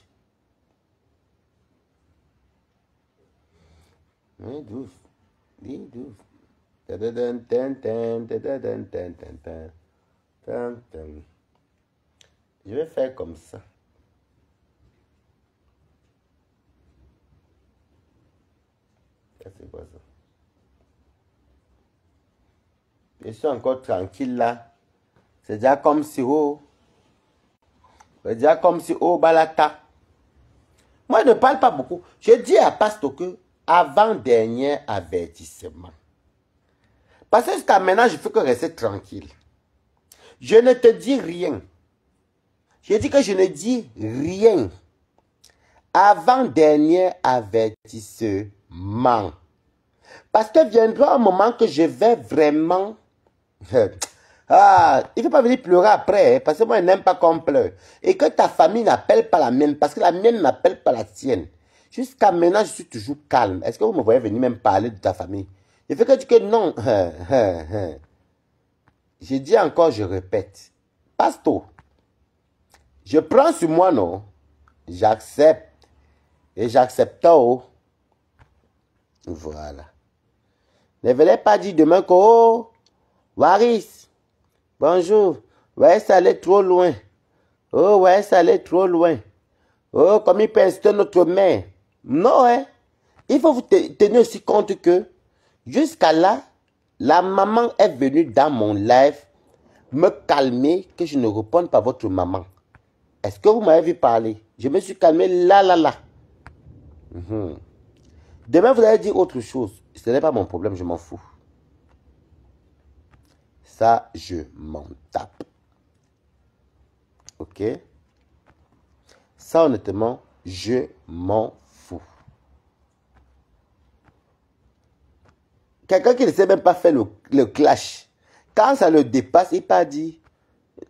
Speaker 1: Oui, douce. Oui, douce. Je vais faire comme ça. C'est quoi ça? Je suis encore tranquille là. C'est déjà comme si, oh. C'est déjà comme si, oh, Balata. Moi, je ne parle pas beaucoup. Je dis à Pasto que avant-dernier avertissement. Parce que jusqu'à maintenant, je fais que rester tranquille. Je ne te dis rien. Je dis que je ne dis rien. Avant-dernier avertissement. Parce que viendra un moment que je vais vraiment... Ah, il ne faut pas venir pleurer après, hein, parce que moi, je n'aime pas qu'on pleure. Et que ta famille n'appelle pas la mienne, parce que la mienne n'appelle pas la tienne. Jusqu'à maintenant, je suis toujours calme. Est-ce que vous me voyez venir même parler de ta famille? Je fais que dire que non. Je dis encore, je répète. Pasto, je prends sur moi, non? J'accepte. Et j'accepte, oh. Voilà. Ne venez pas dire demain que, oh, Waris, bonjour. Ouais, ça allait trop loin. Oh, ouais, ça allait trop loin. Oh, comme il peut insulter notre mère. Non, hein. Il faut vous tenir aussi compte que, jusqu'à là, la maman est venue dans mon live me calmer que je ne réponde pas à votre maman. Est-ce que vous m'avez vu parler? Je me suis calmé là. Demain, vous allez dire autre chose. Ce n'est pas mon problème, je m'en fous. Ça, je m'en tape. Ok? Ça, honnêtement, je m'en fous. Quelqu'un qui ne sait même pas faire le clash, quand ça le dépasse, il pas dit.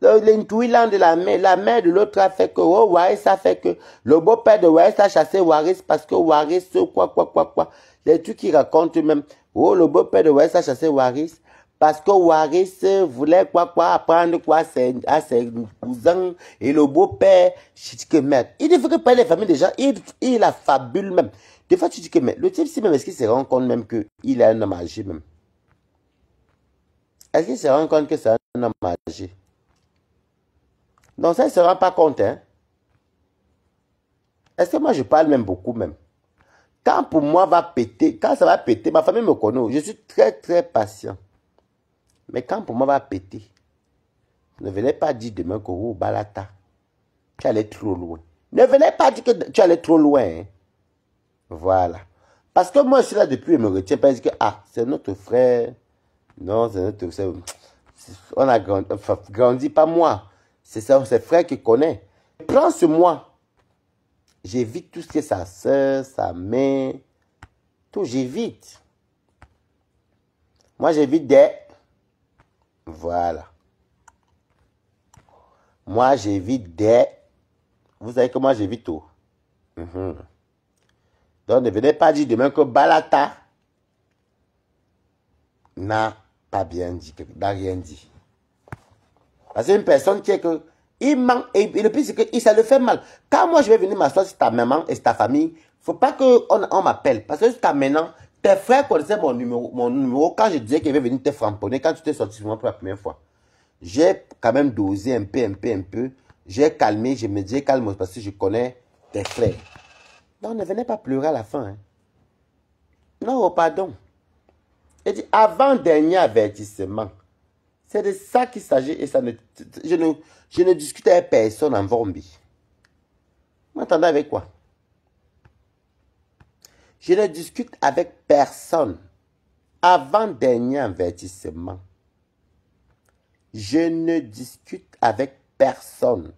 Speaker 1: L'intouillant de la mère de l'autre a fait que, oh, Waris a fait que, le beau-père de Waris a chassé Waris parce que Waris, quoi. Les trucs qui racontent même, oh, le beau-père de Waris a chassé Waris parce que Waris voulait apprendre quoi à ses cousins et le beau-père, je dis que merde, il devrait parler des familles déjà, il a fabule même. Des fois, tu dis que mais le type, si même, est-ce qu'il se rend compte même qu'il est un homme âgé même? Est-ce qu'il se rend compte que c'est un homme âgé? Non, ça, il ne se rend pas compte, hein. Est-ce que moi, je parle même beaucoup, même? Quand pour moi va péter, quand ça va péter, ma famille me connaît, je suis très patient. Mais quand pour moi va péter, ne venez pas dire demain que, oh, Balata, tu allais trop loin. Ne venez pas dire que tu allais trop loin, hein. Voilà. Parce que moi, je suis là depuis, je me retiens pas, je dis que, ah, c'est notre frère. Non, c'est notre frère. On a grandi, pas moi. C'est ses frères qui connaissent. Prends sur moi. J'évite tout ce que sa soeur, sa mère, tout, j'évite. Moi, j'évite des... Voilà. Moi, j'évite des... Vous savez que moi, j'évite tout. Donc, ne venez pas dire demain que Balata n'a pas bien dit, n'a rien dit. Parce qu'une personne qui est que... Il manque, et le pire, c'est que ça le fait mal. Quand moi, je vais venir m'asseoir sur ta maman et sur ta famille, Faut pas qu'on m'appelle. Parce que jusqu'à maintenant, tes frères connaissaient mon numéro quand je disais qu'il va venir te framponner, quand tu t'es sorti sur moi pour la première fois. J'ai quand même dosé un peu. J'ai calmé, je me disais calme parce que je connais tes frères. Non, ne venez pas pleurer à la fin. Hein. Non, pardon. Il dit, avant-dernier avertissement. C'est de ça qu'il s'agit et ça je ne discute avec personne en Vombi. Vous m'entendez avec quoi? Je ne discute avec personne. Avant-dernier avertissement. Je ne discute avec personne.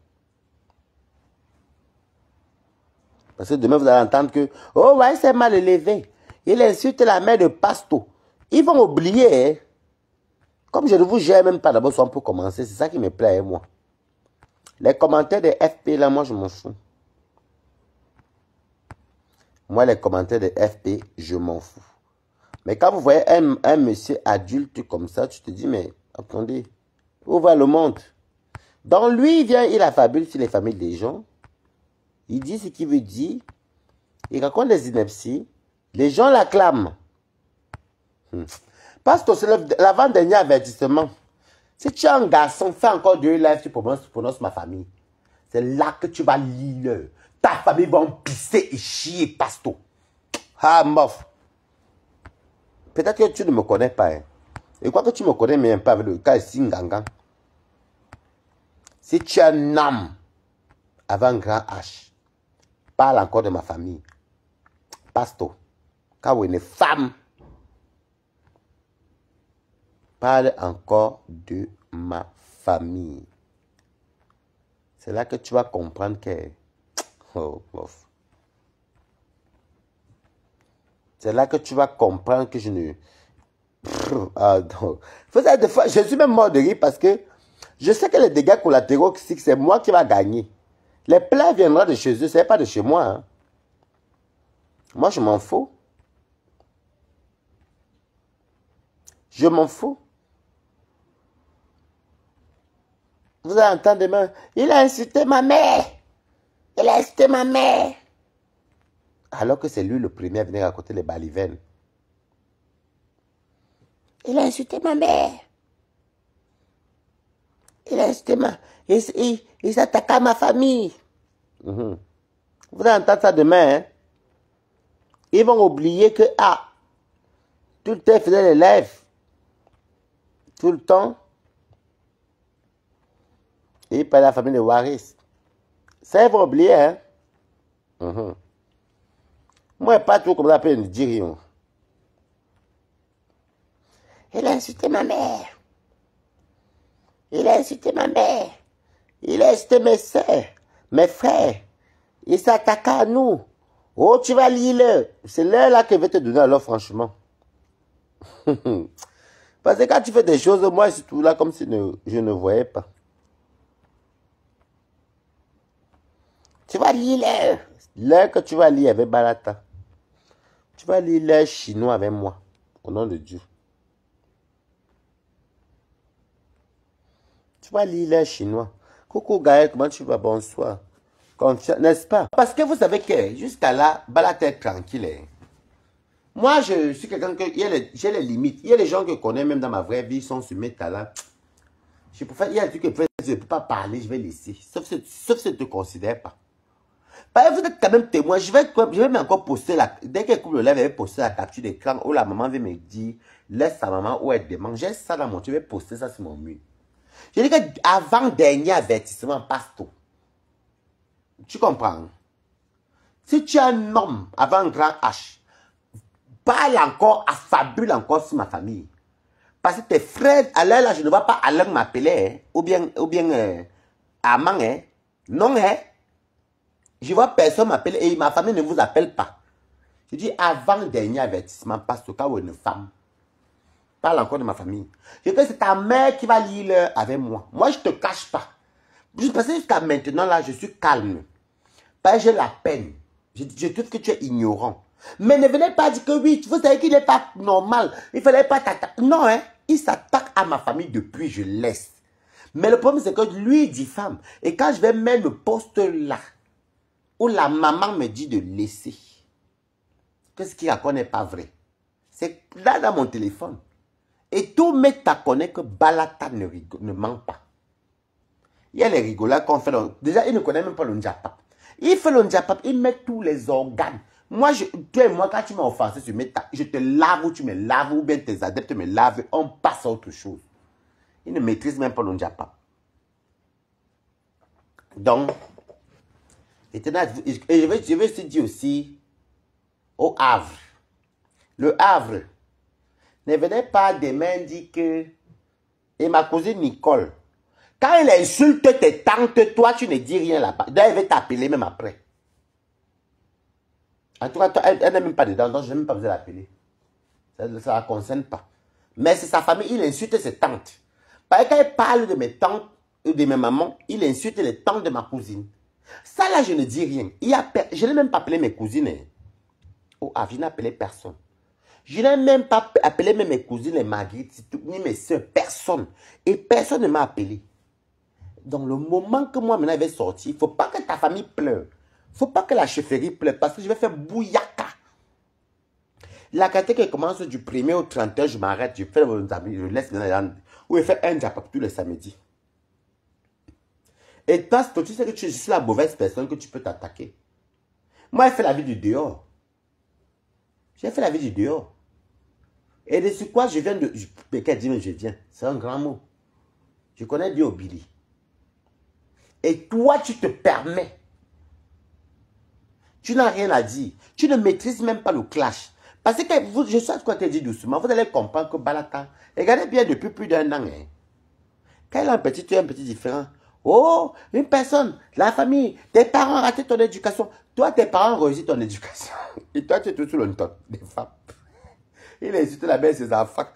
Speaker 1: Parce que demain, vous allez entendre que, oh ouais, c'est mal élevé. Il insulte la mère de Pasto. Ils vont oublier. Hein. Comme je ne vous gère même pas d'abord, soit pour commencer. C'est ça qui me plaît, moi. Les commentaires des FP, là, moi, je m'en fous. Moi, les commentaires des FP, je m'en fous. Mais quand vous voyez un monsieur adulte comme ça, tu te dis, mais attendez, où va le monde? Donc, lui, il vient, il affabule sur les familles des gens. Il dit ce qu'il veut dire. Il raconte des inepties. Les gens l'acclament. Parce que c'est l'avant-dernier avertissement. Si tu es un garçon, fais encore 2 lives, tu prononces ma famille. C'est là que tu vas lire. Ta famille va en pisser et chier, pasto. Ah, mof. Peut-être que tu ne me connais pas. Hein. Et quoi que tu me connais même pas avec le cas ici, Ngangan. Si tu es un homme avant un grand H, parle encore de ma famille. Pasto. Quand une femme, parle encore de ma famille. C'est là que tu vas comprendre que... Oh, bof. C'est là que tu vas comprendre que je ne... Ah, non. Des fois, je suis même mort de rire parce que je sais que les dégâts collatéraux, c'est moi qui va gagner. Les plaies viendront de chez eux, ce n'est pas de chez moi. Hein. Moi, je m'en fous. Je m'en fous. Vous allez entendre demain, il a insulté ma mère. Il a insulté ma mère. Alors que c'est lui le premier à venir raconter les balivernes. Il a insulté ma mère. Il a insulté ma... Il s'attaque à ma famille. Vous allez entendre ça demain. Hein? Ils vont oublier que, ah, tout le temps, ils faisaient les lives. Tout le temps. Et il parlait à la famille de Waris. Ça, ils vont oublier, hein. Moi, pas tout comme ça, peut me dire rien. Il a insulté ma mère. Il a insulté ma mère. Il a insulté mes soeurs, mes frères. Il s'attaque à nous. Oh, tu vas lire. C'est l'heure là que je vais te donner alors, franchement. Parce que quand tu fais des choses, moi, je suis tout là comme si je ne voyais pas. Tu vas lire l'heure que tu vas lire avec Barata. Tu vas lire l'heure chinois avec moi. Au nom de Dieu. Tu vas lire l'heure chinois. Coucou Gaël, comment tu vas? Bonsoir. Confiance, n'est-ce pas? Parce que vous savez que jusqu'à là, Barata est tranquille. Hein. Moi, je suis quelqu'un que j'ai les limites. Il y a des gens que je connais même dans ma vraie vie, ils sont sur mes talents. Je préfère, il y a des trucs que je ne peux pas parler, je vais laisser. Sauf si je ne te considère pas. Parce que vous êtes quand même témoin. Je vais même encore poster la... Dès qu'elle coupe le live, elle va poster la capture d'écran où la maman vient me dire, laisse sa maman où elle demande. J'ai ça dans mon... Je vais poster ça sur mon mur. Je dis qu'avant dernier avertissement, passe tout. Tu comprends? Si tu es un homme avant un grand H, parle encore, affabule encore sur ma famille. Parce que tes frères, à l'heure là, je ne vois pas Alain m'appeler, hein, ou bien Amang, hein. Non, hein. Je vois personne m'appeler et ma famille ne vous appelle pas. Je dis avant le dernier avertissement, passe au cas où une femme parle encore de ma famille. Je dis que c'est ta mère qui va lire avec moi. Moi, je ne te cache pas. Parce que jusqu'à maintenant, là, je suis calme. Parce que j'ai la peine. Je trouve que tu es ignorant. Mais ne venez pas dire que oui, vous savez qu'il n'est pas normal. Il ne fallait pas t'attaquer. Non, hein. Il s'attaque à ma famille depuis, je laisse. Mais le problème, c'est que lui, il diffame. Et quand je vais mettre le poste là, où la maman me dit de laisser, que ce qu'il raconte n'est pas vrai. C'est là dans mon téléphone. Et tout le monde connaît que Balata ne ment pas. Il y a les rigolades qu'on fait. Déjà, il ne connaît même pas le Ndjapap. Il fait le Ndjapap, il met tous les organes. Moi, toi et moi, quand tu m'as offensé sur Meta, je te lave ou tu me laves, ou bien tes adeptes me lavent, on passe à autre chose. Il ne maîtrise même pas le Ndjapap. Donc, et je vais te dire aussi, au Havre, le Havre, ne venait pas demain dire que, et ma cousine Nicole, quand elle insulte tes tantes, toi, tu ne dis rien là-bas. Elle va t'appeler même après. En tout cas, toi, elle n'est même pas dedans, donc je n'ai même pas besoin d'appeler. Ça ne la concerne pas. Mais c'est sa famille, il insulte ses tantes. Parce que quand elle parle de mes tantes ou de mes mamans, il insulte les tantes de ma cousine. Ça là, je ne dis rien. Je n'ai même pas appelé mes cousines. Oh, je n'ai appelé personne. Je n'ai même pas appelé même mes cousines, les Marguerite, ni mes soeurs, personne. Et personne ne m'a appelé. Donc, le moment que moi, maintenant, je vais sortir, il ne faut pas que ta famille pleure. Il ne faut pas que la chefferie pleure, parce que je vais faire bouillaka. La qualité qui commence du 1er au 31, je m'arrête, je fais vos amis, je laisse dans ou je fais un Ndjapap tous les samedis. Et toi, tu sais que je suis la mauvaise personne que tu peux t'attaquer. Moi, j'ai fait la vie du dehors. J'ai fait la vie du dehors. Et de ce quoi je viens de... Quelqu'un dit, mais je viens. C'est un grand mot. Je connais bien Obili. Et toi, tu te permets. Tu n'as rien à dire. Tu ne maîtrises même pas le clash. Parce que je sais ce qu'on t'a dit doucement. Vous allez comprendre que Balata, regardez bien depuis plus d'un an. Hein. Quand il a un petit, tu es un petit différent. Oh, une personne, la famille, tes parents ont raté ton éducation. Toi, tes parents ont réussi ton éducation. Et toi, tu es tout sur le top des femmes. Il a insulté la belle ses enfants.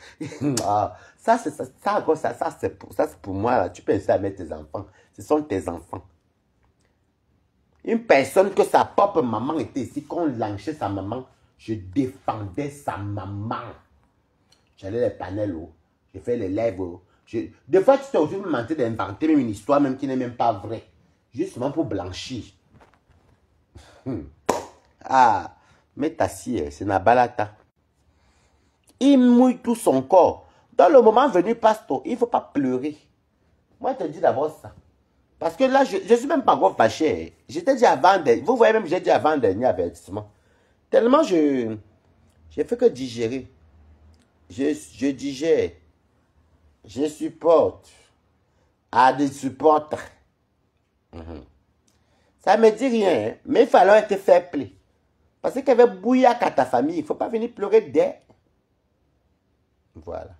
Speaker 1: Ça, c'est pour moi. Là. Tu peux essayer à mettre tes enfants. Ce sont tes enfants. Une personne que sa propre maman était ici, qu'on lynchait sa maman, je défendais sa maman. J'allais les panels haut. Je fais les lèvres haut. Des fois, tu t'es aussi menté d'inventer même une histoire même qui n'est même pas vraie. Justement pour blanchir. Ah, mais ta scie, c'est Nabalata. Il mouille tout son corps. Dans le moment venu, pasteur, il ne faut pas pleurer. Moi, je te dis d'abord ça. Parce que là, je ne suis même pas encore fâché. J'étais dit avant, vous voyez même, j'ai dit avant dernier avertissement. Tellement j'ai fait que digérer. Je digère. Je supporte. À des supporters. Ça ne me dit rien, hein, mais il fallait être fair play. Parce qu'il y avait bouillac à ta famille. Il ne faut pas venir pleurer dès. Voilà.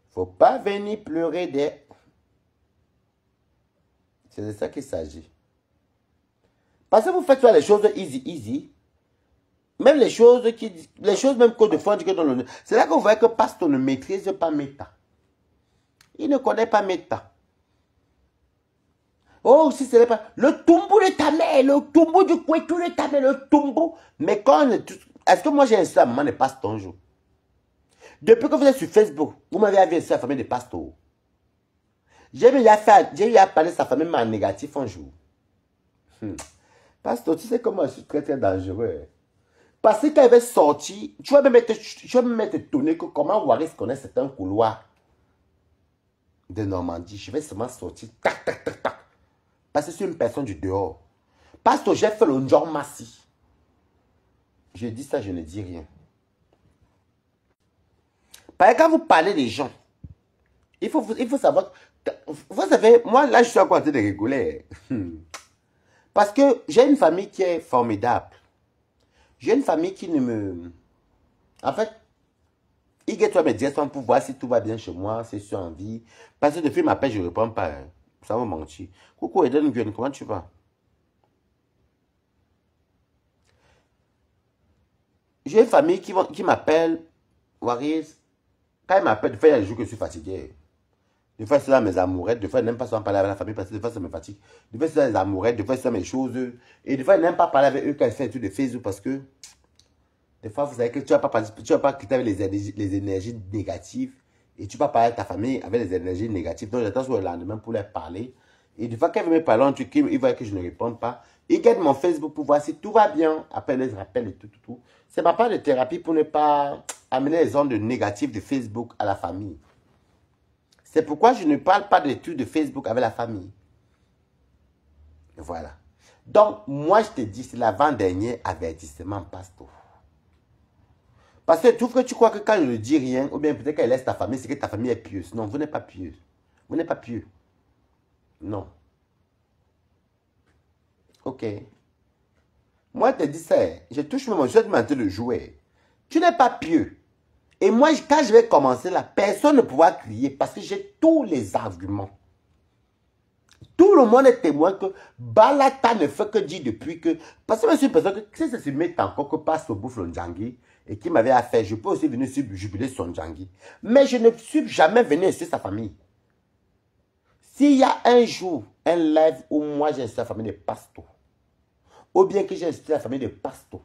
Speaker 1: Il ne faut pas venir pleurer dès. C'est de ça qu'il s'agit. Parce que vous faites les choses easy. Même les choses même que de fois, c'est là que vous voyez que Pasteur ne maîtrise pas Meta. Il ne connaît pas Meta. Oh, si ce n'est pas... Le tombeau de ta mère, le tombeau du couettou de ta mère, le tombeau. Mais quand... Est-ce que moi j'ai insulté la maman de Pasteur un jour? Depuis que vous êtes sur Facebook, vous m'avez insulté la famille de Pasteur. J'ai eu à parler de sa famille mais en négatif un jour. Pasteur, tu sais comment je suis très très dangereux. Parce que quand elle va sortir, tu vas même être étonné que comment Waris connaît certains couloirs de Normandie. Je vais seulement sortir, tac, tac, tac, tac. Parce que c'est une personne du dehors. Parce que j'ai fait le Njor Massi. Je dis ça, je ne dis rien. Parce que quand vous parlez des gens, il faut savoir... Vous savez, moi là, je suis encore en train de rigoler. Parce que j'ai une famille qui est formidable. J'ai une famille qui ne me... En fait, il guette toi me dire pour voir si tout va bien chez moi, si je suis en vie. Parce que depuis ma paix, je ne réponds pas. Hein. Ça va mentir. Coucou Eden Guen, comment tu vas? J'ai une famille qui m'appelle, Waris. Quand il m'appelle, des fois, il y a des jours que je suis fatigué. Des fois, c'est dans mes amourettes. Des fois, il n'aime pas souvent parler avec la famille parce que des fois, ça me fatigue. Des fois, c'est dans les amourettes. Des fois, c'est dans mes choses. Et des fois, il n'aime pas parler avec eux quand il fait un truc de Facebook parce que des fois, vous savez que tu ne vas pas quitter avec les énergies négatives et tu ne vas pas parler avec ta famille avec les énergies négatives. Donc, j'attends sur le lendemain pour leur parler. Et des fois, quand ils veulent me parler un truc, ils voient que je ne réponds pas. Ils guettent mon Facebook pour voir si tout va bien. Après, ils les rappellent et tout. C'est ma part de thérapie pour ne pas amener les ondes négatives de Facebook à la famille. C'est pourquoi je ne parle pas des trucs de Facebook avec la famille. Voilà. Donc, moi, je te dis, c'est l'avant-dernier avertissement, pasteur. Parce que tu trouves que tu crois que quand je ne dis rien, ou bien peut-être qu'elle laisse ta famille, c'est que ta famille est pieuse. Non, vous n'êtes pas pieuse. Vous n'êtes pas pieux. Non. Ok. Moi, je te dis ça. Je touche mon jeu de mentir de jouer. Tu n'es pas pieux. Et moi, quand je vais commencer là, personne ne pourra crier parce que j'ai tous les arguments. Tout le monde est témoin que Balata ne fait que dire depuis que... Parce que je suis une personne que si ça se met encore que passe au bouffe Ndjangi et qui m'avait affaire, je peux aussi venir sur jubiler son Ndjangi. Mais je ne suis jamais venu sur sa famille. S'il y a un jour, un live où moi j'ai la famille de Pasto, ou bien que j'ai la famille de Pasto,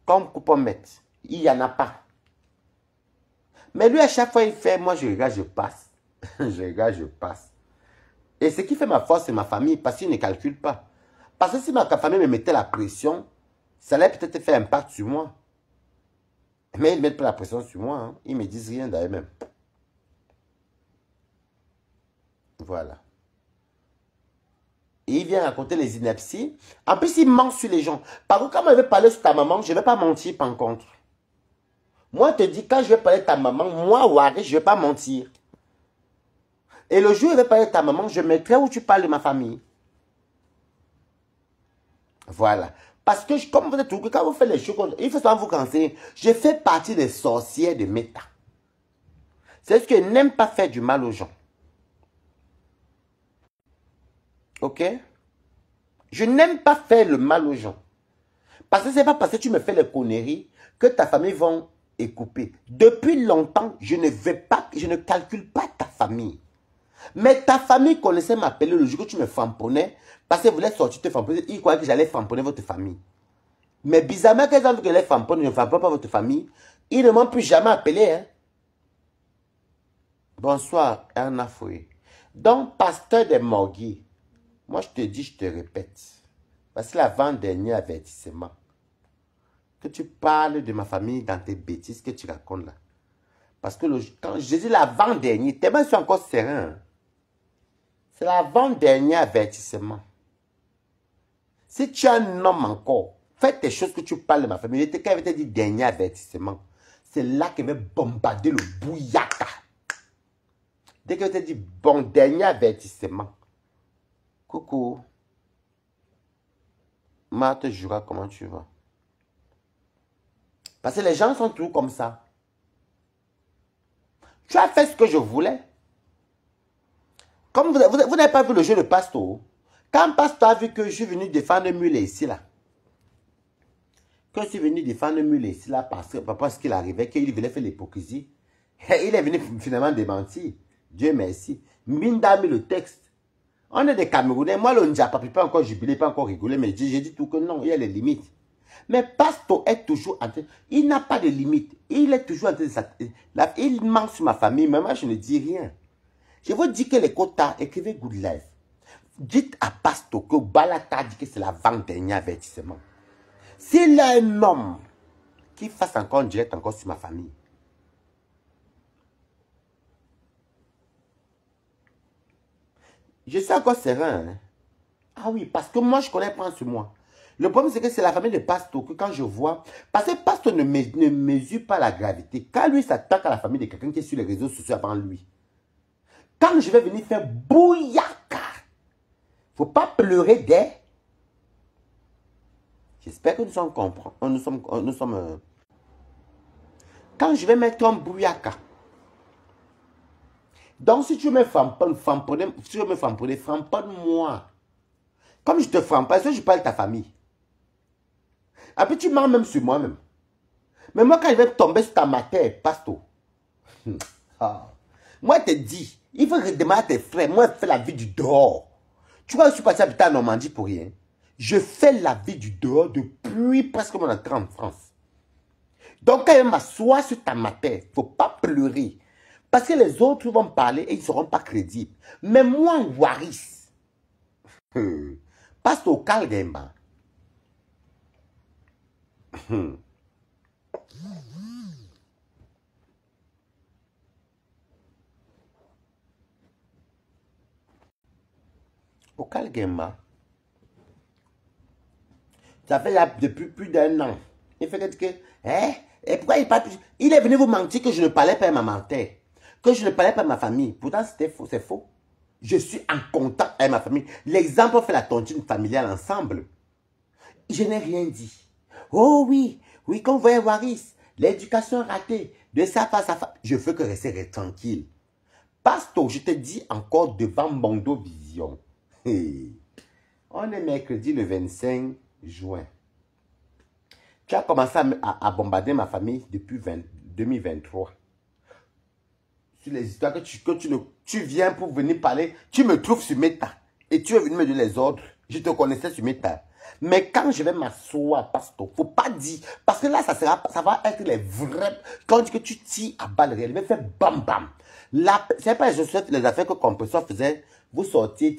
Speaker 1: comme Coupon-Met, il n'y en a pas. Mais lui, à chaque fois, il fait, moi je regarde, je passe. Je regarde, je passe. Et ce qui fait ma force, c'est ma famille, parce qu'il ne calcule pas. Parce que si ma famille me mettait la pression, ça allait peut-être faire un impact sur moi. Mais ils ne mettent pas la pression sur moi. Hein. Ils ne me disent rien d'ailleurs même. Voilà. Et il vient raconter les inepties. En plus, il ment sur les gens. Par contre, quand je vais parler sur ta maman, je ne vais pas mentir par contre. Moi, je te dis, quand je vais parler de ta maman, moi, Wari, je ne vais pas mentir. Et le jour où je vais parler de ta maman, je mettrai où tu parles de ma famille. Voilà. Parce que, comme vous êtes tout, quand vous faites les choses, il faut savoir vous cancer. Je fais partie des sorcières de Meta. C'est ce que je n'aime pas faire du mal aux gens. Ok? Je n'aime pas faire le mal aux gens. Parce que ce n'est pas parce que tu me fais les conneries que ta famille va couper. Depuis longtemps, je ne calcule pas ta famille. Mais ta famille connaissait m'appeler le jour que tu me famponnais parce que vous voulez sortir te famponner. Ils croyaient que j'allais famponner votre famille. Mais bizarrement, quand ils ont vu que les famponnes ne famponne pas votre famille, ils ne m'ont plus jamais appelé. Hein. Bonsoir, Erna Foué. Donc, pasteur des Morguis, moi je te dis, je te répète, parce que l'avant-dernier avertissement, que tu parles de ma famille dans tes bêtises que tu racontes là. Parce que quand je dis l'avant-dernier, tes mains sont encore sereins. Hein. C'est l'avant-dernier avertissement. Si tu es un homme encore, fais tes choses que tu parles de ma famille. Quand je te dis dernier avertissement, c'est là que je vais bombarder le bouyaka. Dès que je te dis bon, dernier avertissement. Coucou. Marthe Jura, comment tu vas? Parce que les gens sont toujours comme ça. Tu as fait ce que je voulais. Comme vous n'avez pas vu le jeu de Pasto. Quand Pasto a vu que je suis venu défendre Mulet ici là. Que je suis venu défendre Mulet ici là parce qu'il arrivait, qu'il voulait faire l'hypocrisie. Il est venu finalement démentir. Dieu merci. Minda a mis le texte. On est des Camerounais. Moi, le Ndjapa, pas encore jubilé, pas encore rigolé, mais j'ai dit tout que non, il y a les limites. Mais Pasto est toujours en train. Il n'a pas de limite. Il est toujours en train de. Il manque sur ma famille, mais moi, je ne dis rien. Je vous dis que les quotas, écrivez Good Life. Dites à Pasto que Balata dit que c'est l'avant-dernier avertissement. S'il y a un homme qui fasse encore un direct encore sur ma famille, je suis encore serein. Hein? Ah oui, parce que moi, je connais pas sur moi. Le problème, c'est que c'est la famille de Pasto que quand je vois... Parce que Pasto ne mesure pas la gravité. Quand lui s'attaque à la famille de quelqu'un qui est sur les réseaux sociaux avant lui, quand je vais venir faire bouyaka, faut pas pleurer des... J'espère que nous sommes compris. Quand je vais mettre un bouyaka, donc si tu me famponnes-moi. Comme je te famponne, est-ce que je parle de ta famille? Après, tu mens même sur moi-même. Mais moi, quand je vais tomber sur ta matière, Pasto, moi, je te dis, il faut redemander à tes frères. Moi, je fais la vie du dehors. Tu vois, je suis passé habiter en Normandie pour rien. Je fais la vie du dehors depuis presque mon entrée en France. Donc, quand je m'assois sur ta matière, il ne faut pas pleurer. Parce que les autres vont parler et ils ne seront pas crédibles. Mais moi, Waris, Pasteur Kalgemba. Au Kalgemba. Ça fait là depuis plus d'1 an. Il fait que, hein? Et pourquoi il parle plus? Il est venu vous mentir que je ne parlais pas à ma menteur, que je ne parlais pas à ma famille. Pourtant, c'était faux, c'est faux. Je suis en contact avec ma famille. L'exemple, on fait la tontine familiale ensemble. Je n'ai rien dit. Oh oui, oui, quand vous voyez Waris, l'éducation ratée, de sa face à face, je veux que rester tranquille. Pasteur, je te dis encore devant Mondo Vision. Hey. On est mercredi le 25 juin. Tu as commencé à bombarder ma famille depuis 2023. Sur les histoires que tu viens pour venir parler, tu me trouves sur Meta. Et tu es venu me donner les ordres. Je te connaissais sur Meta. Mais quand je vais m'asseoir, pasteur, faut pas dire. Parce que là, ça va être les vrais. Quand on dit que tu tires à balles réelles, mais fais bam bam. C'est pas les affaires que Compresseur faisait. Vous sortiez,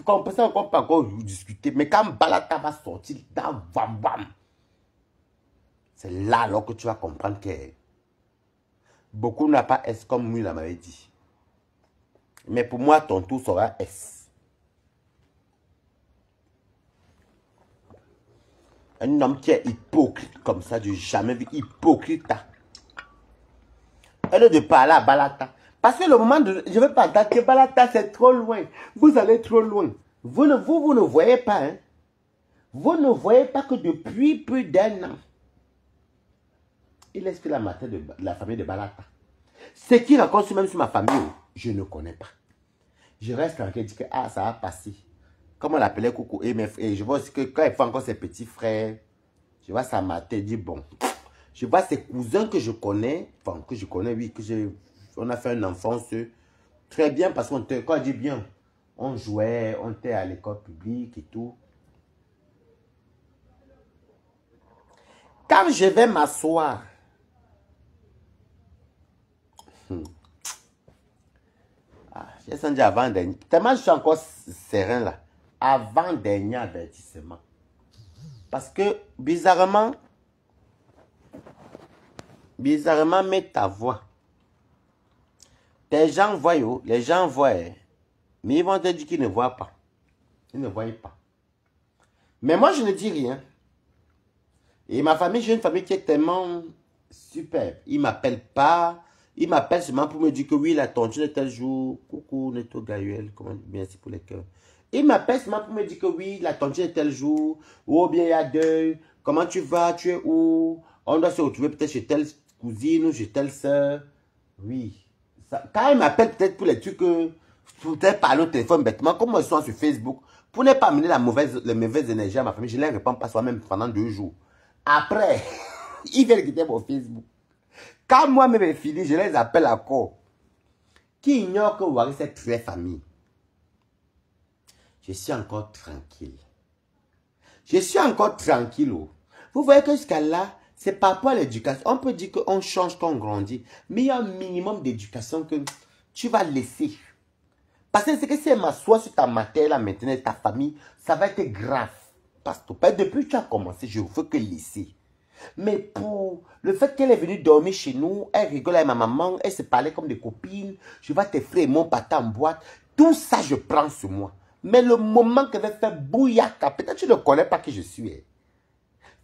Speaker 1: Compresseur, on peut encore discuter. Mais quand Balata va sortir, dans bam bam. C'est là alors que tu vas comprendre que beaucoup n'ont pas S comme lui m'avait dit. Mais pour moi, ton tour sera S. Un homme qui est hypocrite comme ça, je n'ai jamais vu hypocrite. Elle est de parler à Balata. Parce que le moment de... Je ne veux pas dire que Balata, c'est trop loin. Vous allez trop loin. Vous ne voyez pas. Hein? Vous ne voyez pas que depuis plus d'1 an, il explique la matin de la famille de Balata. Ce qui raconte même sur ma famille, je ne connais pas. Je reste tranquille, je dis que ah, ça va passer. Comme on l'appelait Coucou et je vois aussi que quand il fait encore ses petits frères, je vois sa matin, dit bon. Je vois ses cousins que je connais, enfin que je connais, oui, on a fait une enfance très bien parce qu'on était, quand je dis bien, on jouait, on était à l'école publique et tout. Quand je vais m'asseoir, j'ai senti avant-dernier, tellement je suis encore serein là, avant-dernier avertissement. Parce que bizarrement, mets ta voix. Les gens voient, mais ils vont te dire qu'ils ne voient pas. Ils ne voient pas. Mais moi, je ne dis rien. Et ma famille, j'ai une famille qui est tellement superbe. Ils ne m'appellent pas. Ils m'appellent seulement pour me dire que oui, la tontine est tel jour. Coucou, Neto Gaël, merci pour les cœurs. Ils m'appellent seulement pour me dire que oui, la tontine est tel jour. Ou bien il y a deuil. Comment tu vas? Tu es où? On doit se retrouver peut-être chez telle cousine ou chez telle soeur. Oui. Ça, quand ils m'appellent peut-être pour les trucs que... Peut-être parler au téléphone bêtement, comme ils sont sur Facebook. Pour ne pas amener les mauvaises énergies à ma famille, je ne les réponds pas soi-même pendant 2 jours. Après, ils viennent quitter mon Facebook. Quand moi-même est fini, je les appelle encore. Qui ignore que Waris est très famille. Je suis encore tranquille. Je suis encore tranquille. Vous voyez que jusqu'à là, c'est par rapport à l'éducation. On peut dire qu'on change quand on grandit. Mais il y a un minimum d'éducation que tu vas laisser. Parce que c'est que si elle m'assoit sur ta matière là maintenant, ta famille, ça va être grave. Parce que depuis que tu as commencé, je ne veux que laisser. Mais pour le fait qu'elle est venue dormir chez nous, elle rigole avec ma maman, elle se parlait comme des copines, je vais tes frères et mon papa en boîte, tout ça je prends sur moi. Mais le moment qu'elle va faire bouillaka, peut-être que tu ne connais pas qui je suis.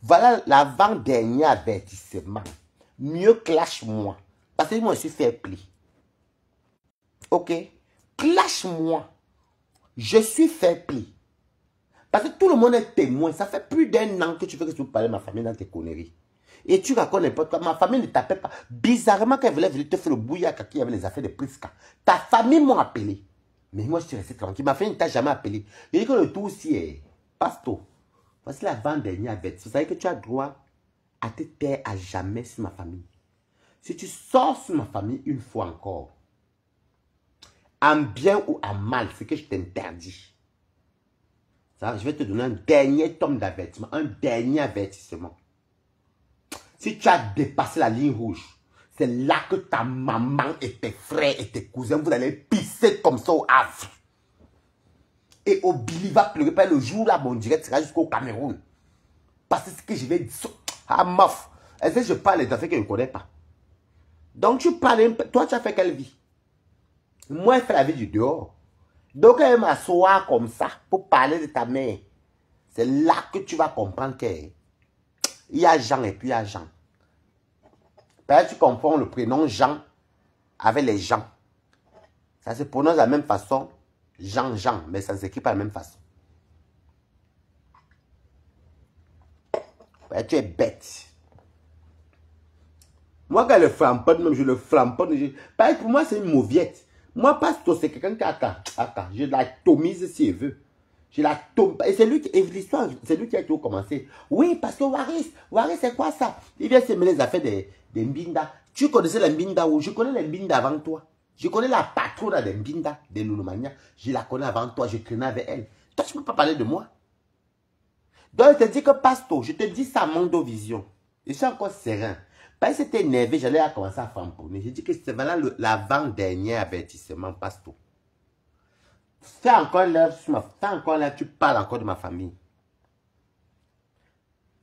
Speaker 1: Voilà l'avant-dernier avertissement. Mieux clash-moi. Parce que moi je suis fair play. Ok? Clash-moi. Je suis fair play. Parce que tout le monde est témoin. Ça fait plus d'1 an que tu fais que tu parles de ma famille dans tes conneries. Et tu racontes n'importe quoi. Ma famille ne t'appelle pas. Bizarrement, quand elle voulait venir te faire le bouillaka qui avait les affaires de Priska, ta famille m'a appelé. Mais moi, je suis resté tranquille. Ma famille ne t'a jamais appelé. Je dis que le tout aussi est pasto. Voici l'avant-dernière avertissement. Vous savez que tu as droit à te taire à jamais sur ma famille. Si tu sors sur ma famille une fois encore, en bien ou en mal, c'est que je t'interdis. Je vais te donner un dernier tome d'avertissement, un dernier avertissement. Si tu as dépassé la ligne rouge, c'est là que ta maman et tes frères et tes cousins, vous allez pisser comme ça au Havre. Et Obili va pleurer par le jour là, mon direct sera jusqu'au Cameroun. Parce que ce que je vais dire. Ah, mof. Est-ce que je parle d'affaires que je ne connais pas? Donc tu parles, toi tu as fait quelle vie? Moi, je fais la vie du dehors. Donc elle m'assoit comme ça pour parler de ta mère. C'est là que tu vas comprendre qu'il y a Jean et puis il y a Jean. Parce que tu confonds le prénom Jean avec les gens. Ça se prononce de la même façon. Jean, Jean, mais ça ne s'écrit pas de la même façon. Parce que tu es bête. Moi, quand le flamponne, même je le flamponne. Pareil, pour moi, c'est une mauviette. Moi, Pastor, c'est quelqu'un qui a. Je l'atomise si il veut. Je l'atomise. Et c'est lui qui. Et l'histoire, c'est lui qui a tout commencé. Oui, parce que Waris, c'est quoi ça? Il vient se mêler les affaires des Mbinda. Tu connaissais les Mbinda ou je connais les Mbinda avant toi. Je connais la patronne des Mbinda, des Lulumania. Je la connais avant toi, je traînais avec elle. Toi, tu ne peux pas parler de moi. Donc, je te dis que Pastor, je te dis ça, Mondovision. Je suis encore serein. Parce que c'était énervé, j'allais commencer à framponner. J'ai dit que c'était voilà l'avant-dernier avertissement, Pastor. Fais encore là, tu parles encore de ma famille.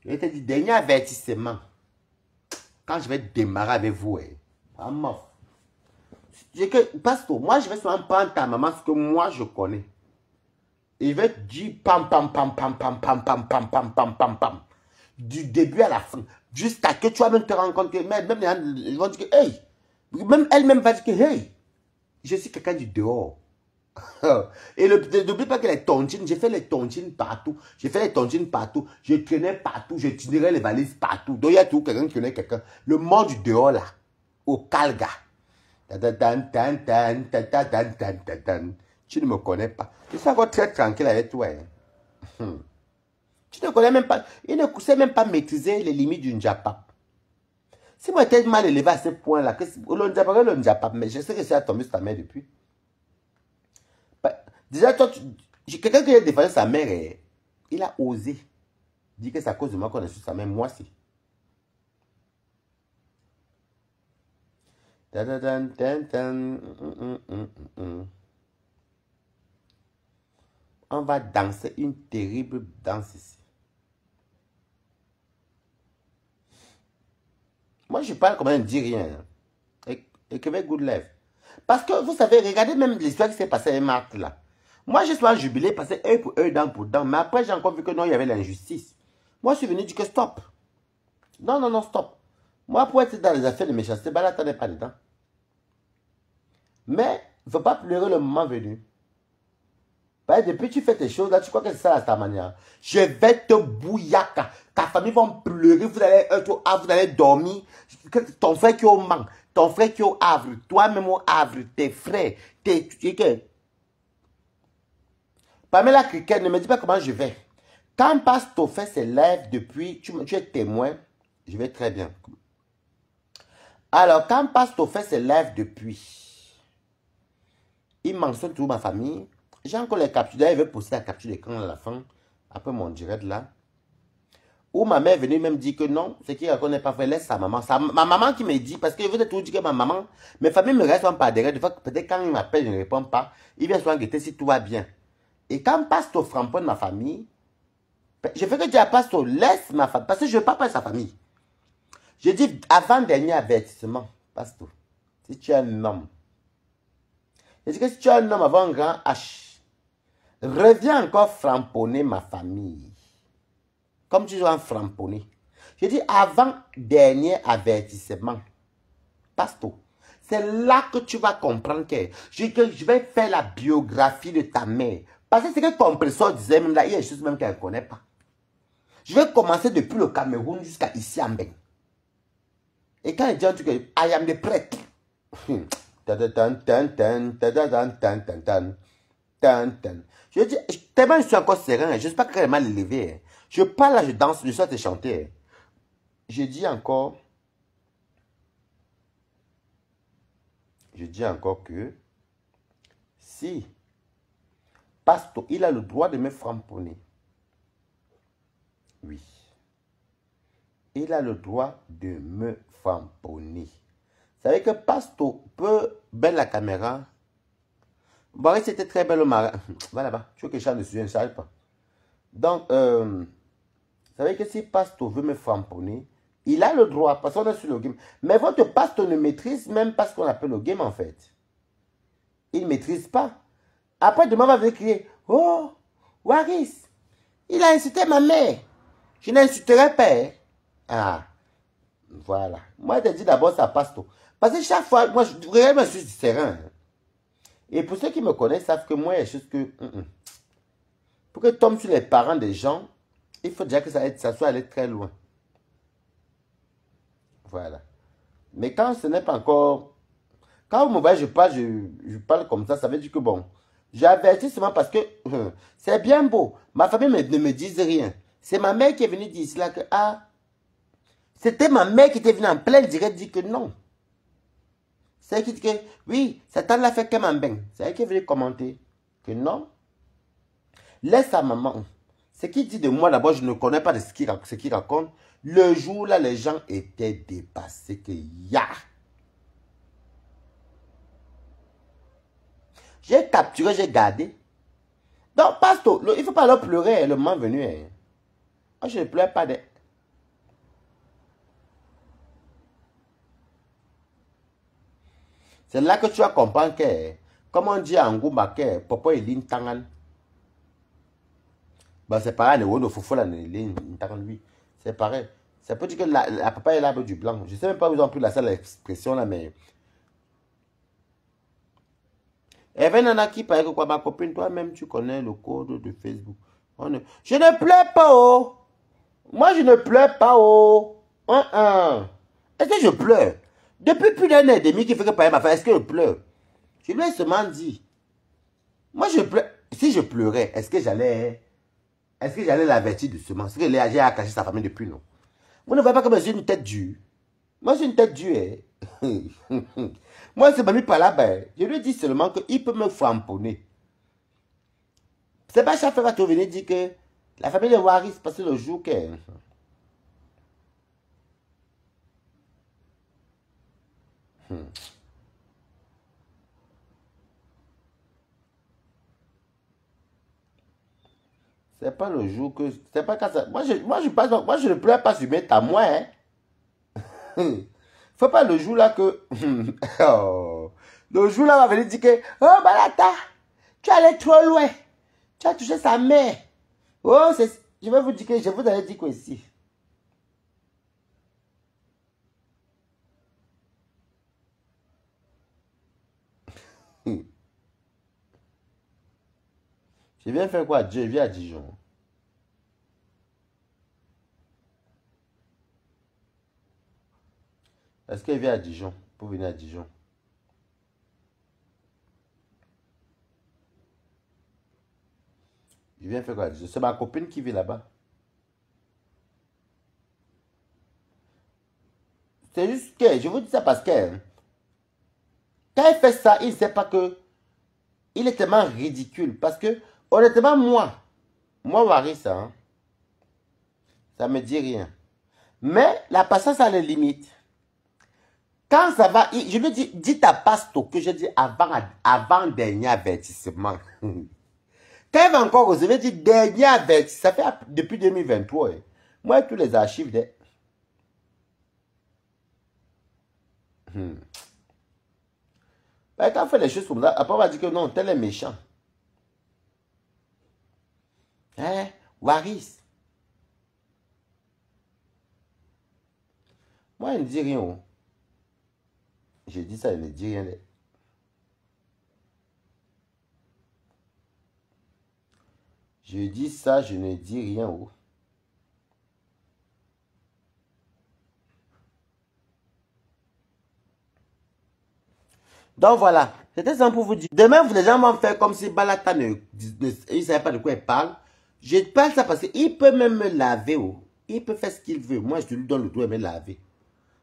Speaker 1: Je te dis, dernier avertissement. Quand je vais démarrer avec vous, Pastor, moi je vais seulement prendre ta maman, ce que moi je connais. Et je vais te dire pam pam pam pam pam pam pam pam pam pam pam pam. Du début à la fin. Jusqu'à que tu vas même te rendre compte que même les gens ils vont dire que hey. Même elle-même va dire que hey. Je suis quelqu'un du dehors. Et n'oublie pas que les tontines, j'ai fait les tontines partout. J'ai fait les tontines partout. Je traînais partout. Je tirais les valises partout. Donc il y a toujours quelqu'un qui connaît quelqu'un. Le monde du dehors là. Au Calga. Tu ne me connais pas. Je suis encore très tranquille avec toi. Tu ne connais même pas. Il ne sait même pas maîtriser les limites du Njapap. Si moi j'étais mal élevé à ce point-là, le Njapap, mais je sais que c'est tombé sur ta mère depuis. Déjà, toi, quelqu'un qui a défendu sa mère, il a osé dire que c'est à cause de moi qu'on a su sa mère. Moi, si. On va danser une terrible danse ici. Moi, je parle comme un ne dit rien. Et que avec good life. Parce que vous savez, regardez même l'histoire qui s'est passée avec Marthe là. Moi, je suis en jubilé, passé œil pour œil, dent pour dent. Mais après, j'ai encore vu que non, il y avait l'injustice. Moi, je suis venu dire que stop. Non, non, non, stop. Moi, pour être dans les affaires de méchanceté, là, t'en es pas dedans. Mais, il ne faut pas pleurer le moment venu. Bah, depuis que tu fais tes choses, là, tu crois que c'est ça, là, ta manière. Je vais te bouillaca. Ta famille va pleurer, vous allez dormir. Ton frère qui est au Mans, ton frère qui est au Havre, toi-même au Havre, tes frères, Pamela Cricket, ne me dis pas comment je vais. Quand Pastor fait ses lives depuis, tu es témoin, je vais très bien. Alors, quand Pastor fait ses lives depuis, il mentionne toujours ma famille. J'ai encore les captures. D'ailleurs, il veut poster la capture d'écran à la fin, après mon direct là. Où ma mère est venue même dire que non, c'est qu'il ne reconnaît pas, frère, laisse sa maman. Ma maman qui me dit, parce que je vous ai toujours dit que ma maman, mes familles me restent pas derrière. Des fois, peut-être quand il m'appelle, je ne réponds pas. Il vient souvent guetter si tout va bien. Et quand Pastor framponne ma famille, je fais que dire à Pastor, laisse ma famille, parce que je ne veux pas perdre sa famille. Je dis, avant-dernier avertissement, Pastor, si tu es un homme, je dis que si tu es un homme avant un grand H, reviens encore framponner ma famille. Comme tu dois framponner. Je dis avant-dernier avertissement, Pastor, c'est là que tu vas comprendre que je vais faire la biographie de ta mère. Parce que c'est que ton professeur disait même là, il y a des choses même qu'elle ne connaît pas. Je vais commencer depuis le Cameroun jusqu'à ici en Ben. Et quand il dit un truc, I am the prêtre. Je dis, tellement je suis encore serein, je ne sais pas qu'elle est mal élevée. Je parle là, je danse, je saute et chanter. Je dis encore que si Pastor, il a le droit de me framponner. Oui. Il a le droit de me framponner. Vous savez que Pastor peut mettre la caméra Boris était très belle au mari. Va là-bas. Tu veux que je chante dessus, je ne savais pas. Donc, vous savez que si pasteur veut me framponner, il a le droit, parce qu'on est sur le game. Mais votre pasteur ne maîtrise même pas ce qu'on appelle le game, en fait. Il ne maîtrise pas. Après, demain, va venir crier, oh, Waris, il a insulté ma mère. Je n'insulterai pas. Hein. Ah, voilà. Moi, je dis d'abord, ça passe tout. Parce que chaque fois, moi, je suis serein. Et pour ceux qui me connaissent, savent que moi, il y a des choses que... Pour que tu tombes sur les parents des gens, il faut déjà que ça soit allé très loin. Voilà. Mais quand ce n'est pas encore... Quand vous me voyez, je parle comme ça veut dire que bon, j'ai averti seulement parce que c'est bien beau. Ma famille ne me dise rien. C'est ma mère qui est venue dire cela que, ah, c'était ma mère qui était venue en plein direct dire que non. C'est elle qui dit que, oui, Satan l'a fait comme un bain. C'est elle qui est venue commenter que non. Laisse sa maman. Ce qu'il dit de moi, d'abord, je ne connais pas de ce qu'il raconte. Le jour là, les gens étaient dépassés que ya. J'ai capturé, j'ai gardé. Donc, pasteur, il ne faut pas leur pleurer le moment venu. Hein. Moi, je ne pleure pas de... C'est là que tu vas comprendre que, comme on dit en Goumba, que Popo est ligne tangan. Bah, c'est pareil, le Fofo là, ligne tangan, lui. C'est pareil. Ça peut dire que la papa est l'arbre du blanc. Je ne sais même pas où ils ont pris la seule expression là, mais. Et ben, Nana qui paraît que quoi, ma copine, toi-même, tu connais le code de Facebook. Je ne pleure pas, oh. Moi, je ne pleure pas, oh. Est-ce que je pleure? Depuis plus d'un an et demi qu'il fait que payer ma femme, est-ce que je pleure? Je lui ai seulement dit. Moi, je pleure. Si je pleurais, est-ce que j'allais l'avertir doucement? Est-ce que j'ai à cacher sa famille depuis, non? Vous ne voyez pas comme j'ai une tête dure. Moi, j'ai une tête dure. Hein? Moi, c'est mis par là-bas. Je lui ai dit seulement qu'il peut me framponner. C'est pas chaque fois que tu venir dire que la famille de Waris passait le jour que... C'est pas le jour que... C'est pas quand ça... Moi, je ne pleure pas sur mes moi. Hein? Faut pas le jour là que... oh. Le jour là, on va venir dire que... Oh, Balata, tu allais trop loin. Tu as touché sa mère. Oh, je vais vous dire que... Je vous avais dit quoi ici. Je viens faire quoi à Dieu? Je viens à Dijon. Est-ce qu'il vient à Dijon? Pour venir à Dijon. Je viens faire quoi à Dijon? C'est ma copine qui vit là-bas. C'est juste que, je vous dis ça parce que, quand il fait ça, il ne sait pas que, il est tellement ridicule. Parce que, honnêtement, moi, Waris, hein, ça me dit rien. Mais la patience a les limites. Quand ça va, je lui dis ta pasto que je dis avant dernier avertissement. Quand il va encore recevoir, je dis dernier avertissement. Ça fait depuis 2023. Hein. Moi, tous les archives de... Quand on fait les choses comme ça, après on va dire que non, tel est méchant. Hein? Waris. Moi, il ne dit rien. Oh. Je dis ça, il ne dit rien. Je dis ça, je ne dis rien. Oh. Donc voilà, c'était ça pour vous dire. Demain, les gens vont faire comme si Balata il ne savait pas de quoi il parle. Je parle ça parce qu'il peut même me laver. Oh. Il peut faire ce qu'il veut. Moi, je lui donne le droit de me laver.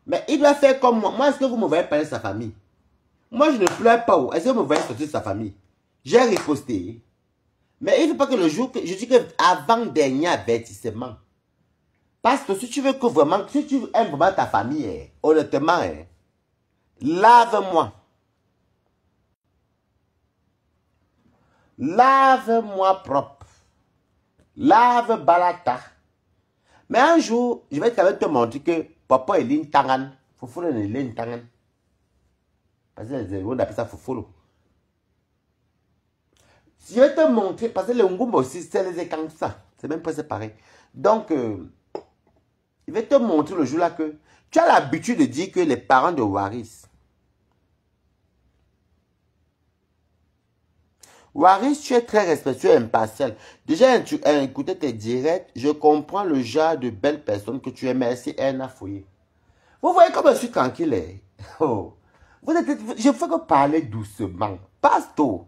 Speaker 1: Mais il doit faire comme moi. Moi, est-ce que vous me voyez parler de sa famille? Moi, je ne pleure pas. Est-ce que vous me voyez sortir de sa famille? J'ai riposté. Mais il ne faut pas que le jour que... Je dis que avant-dernier avertissement. Parce que si tu veux que vraiment... Si tu aimes vraiment ta famille, honnêtement, lave-moi. Lave-moi propre. Lave balata. Mais un jour, je vais quand même te montrer que papa il est une tangan. Fofolo il est une tangan. Parce que on appelle ça fofolo. Je vais te montrer, parce que le ngumbo aussi, c'est les écans ça. C'est même pas pareil. Donc, je vais te montrer le jour là que tu as l'habitude de dire que les parents de Waris. Waris, tu es très respectueux et impartial. Déjà, tu as écouté tes directs. Je comprends le genre de belle personne que tu es. Merci, Erna Foyer. Vous voyez comme je suis tranquille. Hein? Oh. Je fais que parler doucement. Pasto.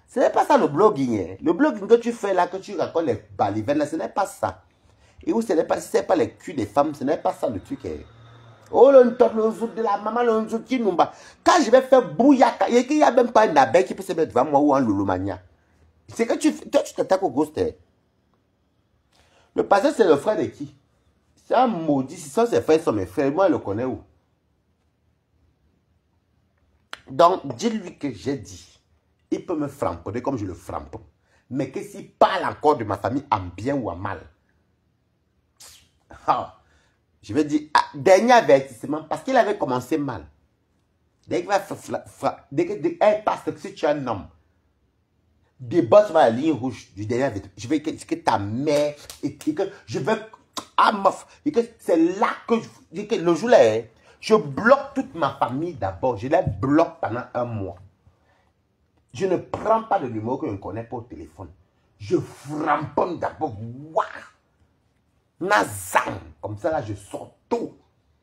Speaker 1: Ce n'est pas ça le blogging. Hein? Le blogging que tu fais là, que tu racontes les balivernes là, ce n'est pas ça. Et où ce n'est pas, si ce n'est pas les culs des femmes, ce n'est pas ça le truc. Hein? Oh, le zout de la maman, le zout qui nous bat. Quand je vais faire bouillaka, il n'y a même pas une abeille qui peut se mettre devant moi ou un loulomania. C'est que toi, tu t'attaques au ghost. Hein? Le pasteur, c'est le frère de qui? C'est un maudit. Si ça, ses frères sont mes frères, moi, je le connais où? Donc, dis-lui que j'ai dit. Il peut me framponner comme je le framponne. Mais que s'il parle encore de ma famille en bien ou en mal. Ah, je vais dire, dernier avertissement, parce qu'il avait commencé mal. Dès qu'il passe, si tu es un homme, débosse sur la ligne rouge du dernier avertissement. Je veux que ta mère, et que je veux, et que c'est là que, le jour là, je bloque toute ma famille d'abord. Je les bloque pendant un mois. Je ne prends pas de numéro que je ne connais pas au téléphone. Je framponne d'abord. Waouh! Nazan! Comme ça, là, je sors tout.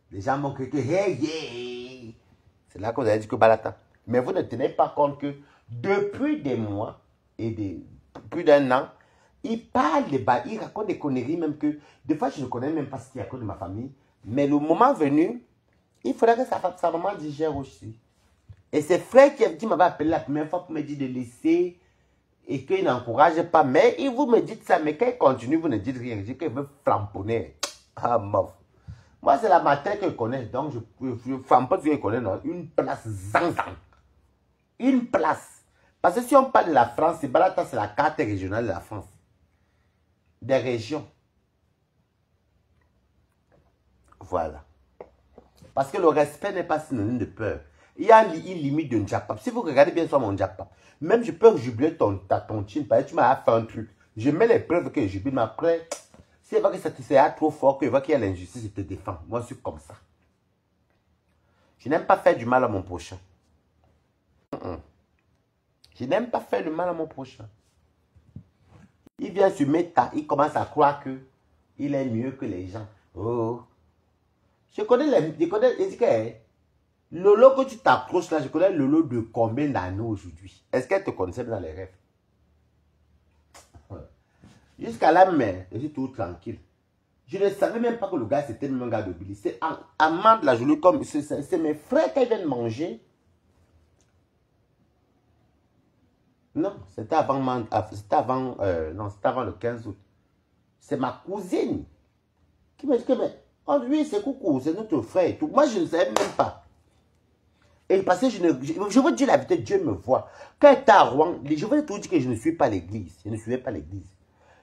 Speaker 1: Les gens m'ont crié que hey, yeah! C'est là que vous avez dit que balata. Mais vous ne tenez pas compte que depuis des mois et plus d'un an, il parle des bas, il raconte des conneries, même que des fois, je ne connais même pas ce qu'il y a à cause de ma famille. Mais le moment venu, il faudrait que sa maman digère aussi. Et c'est frère qui m'avait appelé la première fois pour me dire de laisser et qu'il n'encourage pas. Mais vous me dites ça, mais quand il continue, vous ne dites rien. Je dis qu'il veut flamponner. Ah, mof. Moi, c'est la matière que je connais. Donc, je ne flampe pas ce que je connais. Non. Une place zanzan. Une place. Parce que si on parle de la France, c'est la carte régionale de la France. Des régions. Voilà. Parce que le respect n'est pas synonyme de peur. Il y a une limite de Njapap. Si vous regardez bien sur mon Njapap, même je peux jubiler ton chin, parce que tu m'as fait un truc. Je mets les preuves que je jubile, mais après, si elle voit que c'est trop fort, qu'il voit qu'il y a l'injustice, je te défends. Moi, je suis comme ça. Je n'aime pas faire du mal à mon prochain. Je n'aime pas faire du mal à mon prochain. Il vient sur Meta, il commence à croire que il est mieux que les gens. Oh. Je connais Lolo que tu t'approches là, je connais Lolo de combien d'années aujourd'hui? Est-ce qu'elle te connaissait dans les rêves? Jusqu'à là, mais je suis tout tranquille. Je ne savais même pas que le gars c'était même un gars de Billy. C'est amant de la journée comme c'est mes frères qui viennent manger. Non, c'était avant, non, c'était avant le 15 août. C'est ma cousine qui m'a dit que mais, oh, lui c'est coucou, c'est notre frère et tout. Moi je ne savais même pas. Et parce que je veux dire la vérité, Dieu me voit. Quand j'étais à Rouen, je veux tout dire que je ne suis pas l'église. Je ne suivais pas l'église.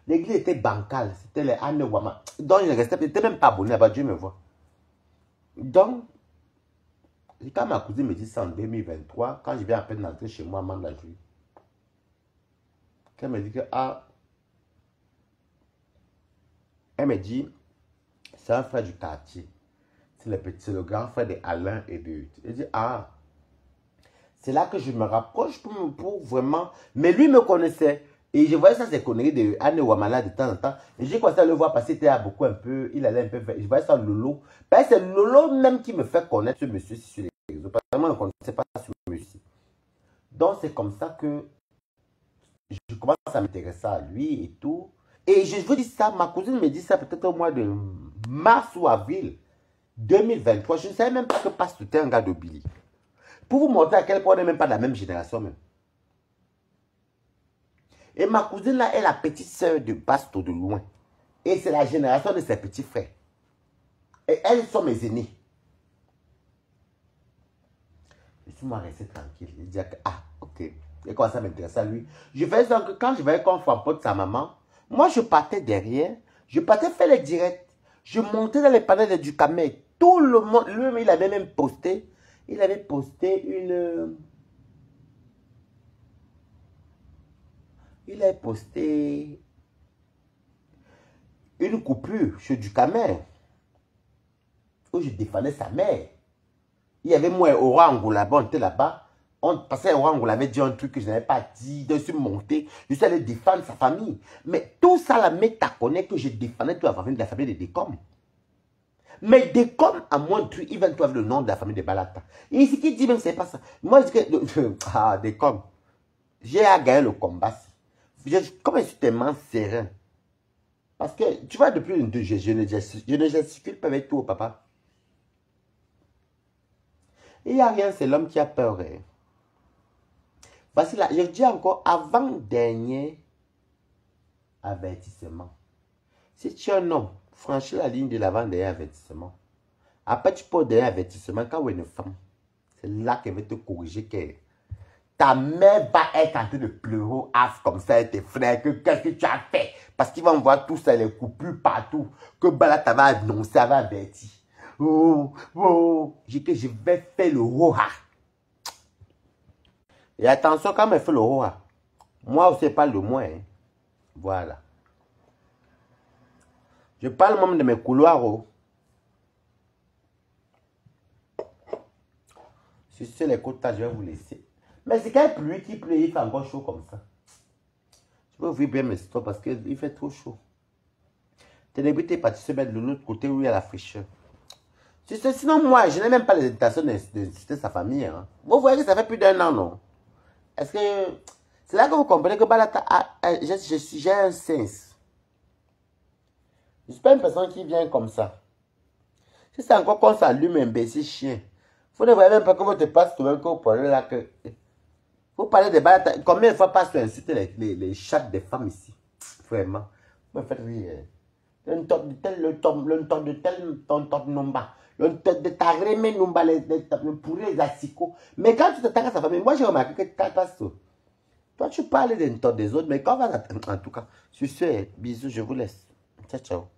Speaker 1: L'église était bancale. C'était les Anne Wama. Donc je ne restais, j'étais même pas abonné. Dieu me voit. Donc, quand ma cousine me dit ça en 2023, quand je viens à peine d'entrer chez moi, maman de la journée, elle me dit que, elle me dit, c'est un frère du quartier. C'est le grand frère de Alain et de... Elle dit, c'est là que je me rapproche pour vraiment... Mais lui me connaissait. Et je voyais ça, ces conneries de Anne Ouamala de temps en temps. Et j'ai commencé à le voir passer, il était beaucoup un peu... Il allait un peu... Je voyais ça, Lolo. C'est Lolo même qui me fait connaître ce monsieur sur les réseaux. Parce que moi, je ne connaissais pas ce monsieur. Donc, c'est comme ça que je commence à m'intéresser à lui et tout. Et je vous dis ça, ma cousine me dit ça peut-être au mois de mars ou avril 2023. Je ne savais même pas que Pasteur était un gars de Billy. Pour vous montrer à quel point on n'est même pas de la même génération même. Et ma cousine là est la petite soeur de Pasteur de loin. Et c'est la génération de ses petits frères. Et elles sont mes aînées. Je suis moi resté tranquille. Je dis que, ok. Il commençait à m'intéresser à lui. Je faisais donc que quand je voyais qu'on frappote sa maman, moi je partais derrière, je partais faire les directs. Je montais dans les panels du Camé. Tout le monde, lui, il avait même posté, une coupure chez Ducamel où je défendais sa mère. Il y avait moi et Aura Angoula, on était là-bas. Parce qu'Aura Angoula avait dit un truc que je n'avais pas dit, je suis monté, je suis allé défendre sa famille. Mais tout ça, la méta connaît que je défendais toute la famille de Décom. Mais Décom a montré, il va trouver le nom de la famille de Balata. Et ici, qui dit même, c'est pas ça. Moi, je dis que, Décom, j'ai à gagner le combat. Comme je suis tellement serein. Parce que, tu vois, depuis une deux, je ne gesticule pas avec tout, papa. Il n'y a rien, c'est l'homme qui a peur. Hein. Voici là, je dis encore, avant-dernier avertissement. Si tu es un homme, franchis la ligne de l'avant-dernier avertissement. Après, tu peux donner un avertissement quand vous êtes une femme. C'est là qu'elle va te corriger. Que ta mère va être en train de pleurer comme ça et tes frères. Qu'est-ce que tu as fait? Parce qu'ils vont voir tout ça, les coupures partout. Que Balata va annoncer, va avertir. Oh, je vais faire le roha. Et attention, quand elle fait le roha, moi aussi, je parle de moi. Hein. Voilà. Je parle même de mes couloirs. Oh. Si c'est les quotas, je vais vous laisser. Mais c'est quand pluie qui pleut, il fait encore chaud comme ça. Je peux ouvrir bien mes stores parce qu'il fait trop chaud. Ténébrité est parti se mettre de l'autre côté où il y a la fraîcheur. Sinon, moi, je n'ai même pas les intentions d'inciter sa famille. Hein. Vous voyez que ça fait plus d'1 an, non? Est-ce que... C'est là que vous comprenez que Balata j'ai un sens. Je ne suis pas une personne qui vient comme ça. Si c'est encore qu'on s'allume, imbécile chien. Vous ne voyez même pas que votre passe tout même que vous parlez là que... Vous parlez de Balata. Combien de fois passe tu inciter les chats des femmes ici? Vraiment. Vous me faites rire. Le top de tel, le top de tel, ton top nomba. Le top de ta remé nomba, pourri les assicots. Mais quand tu t'attaques à sa famille, moi j'ai remarqué que tu passes. Toi tu parles d'un top des autres, mais quand on va... En tout cas, sur ce, bisous, je vous laisse. Ciao, ciao.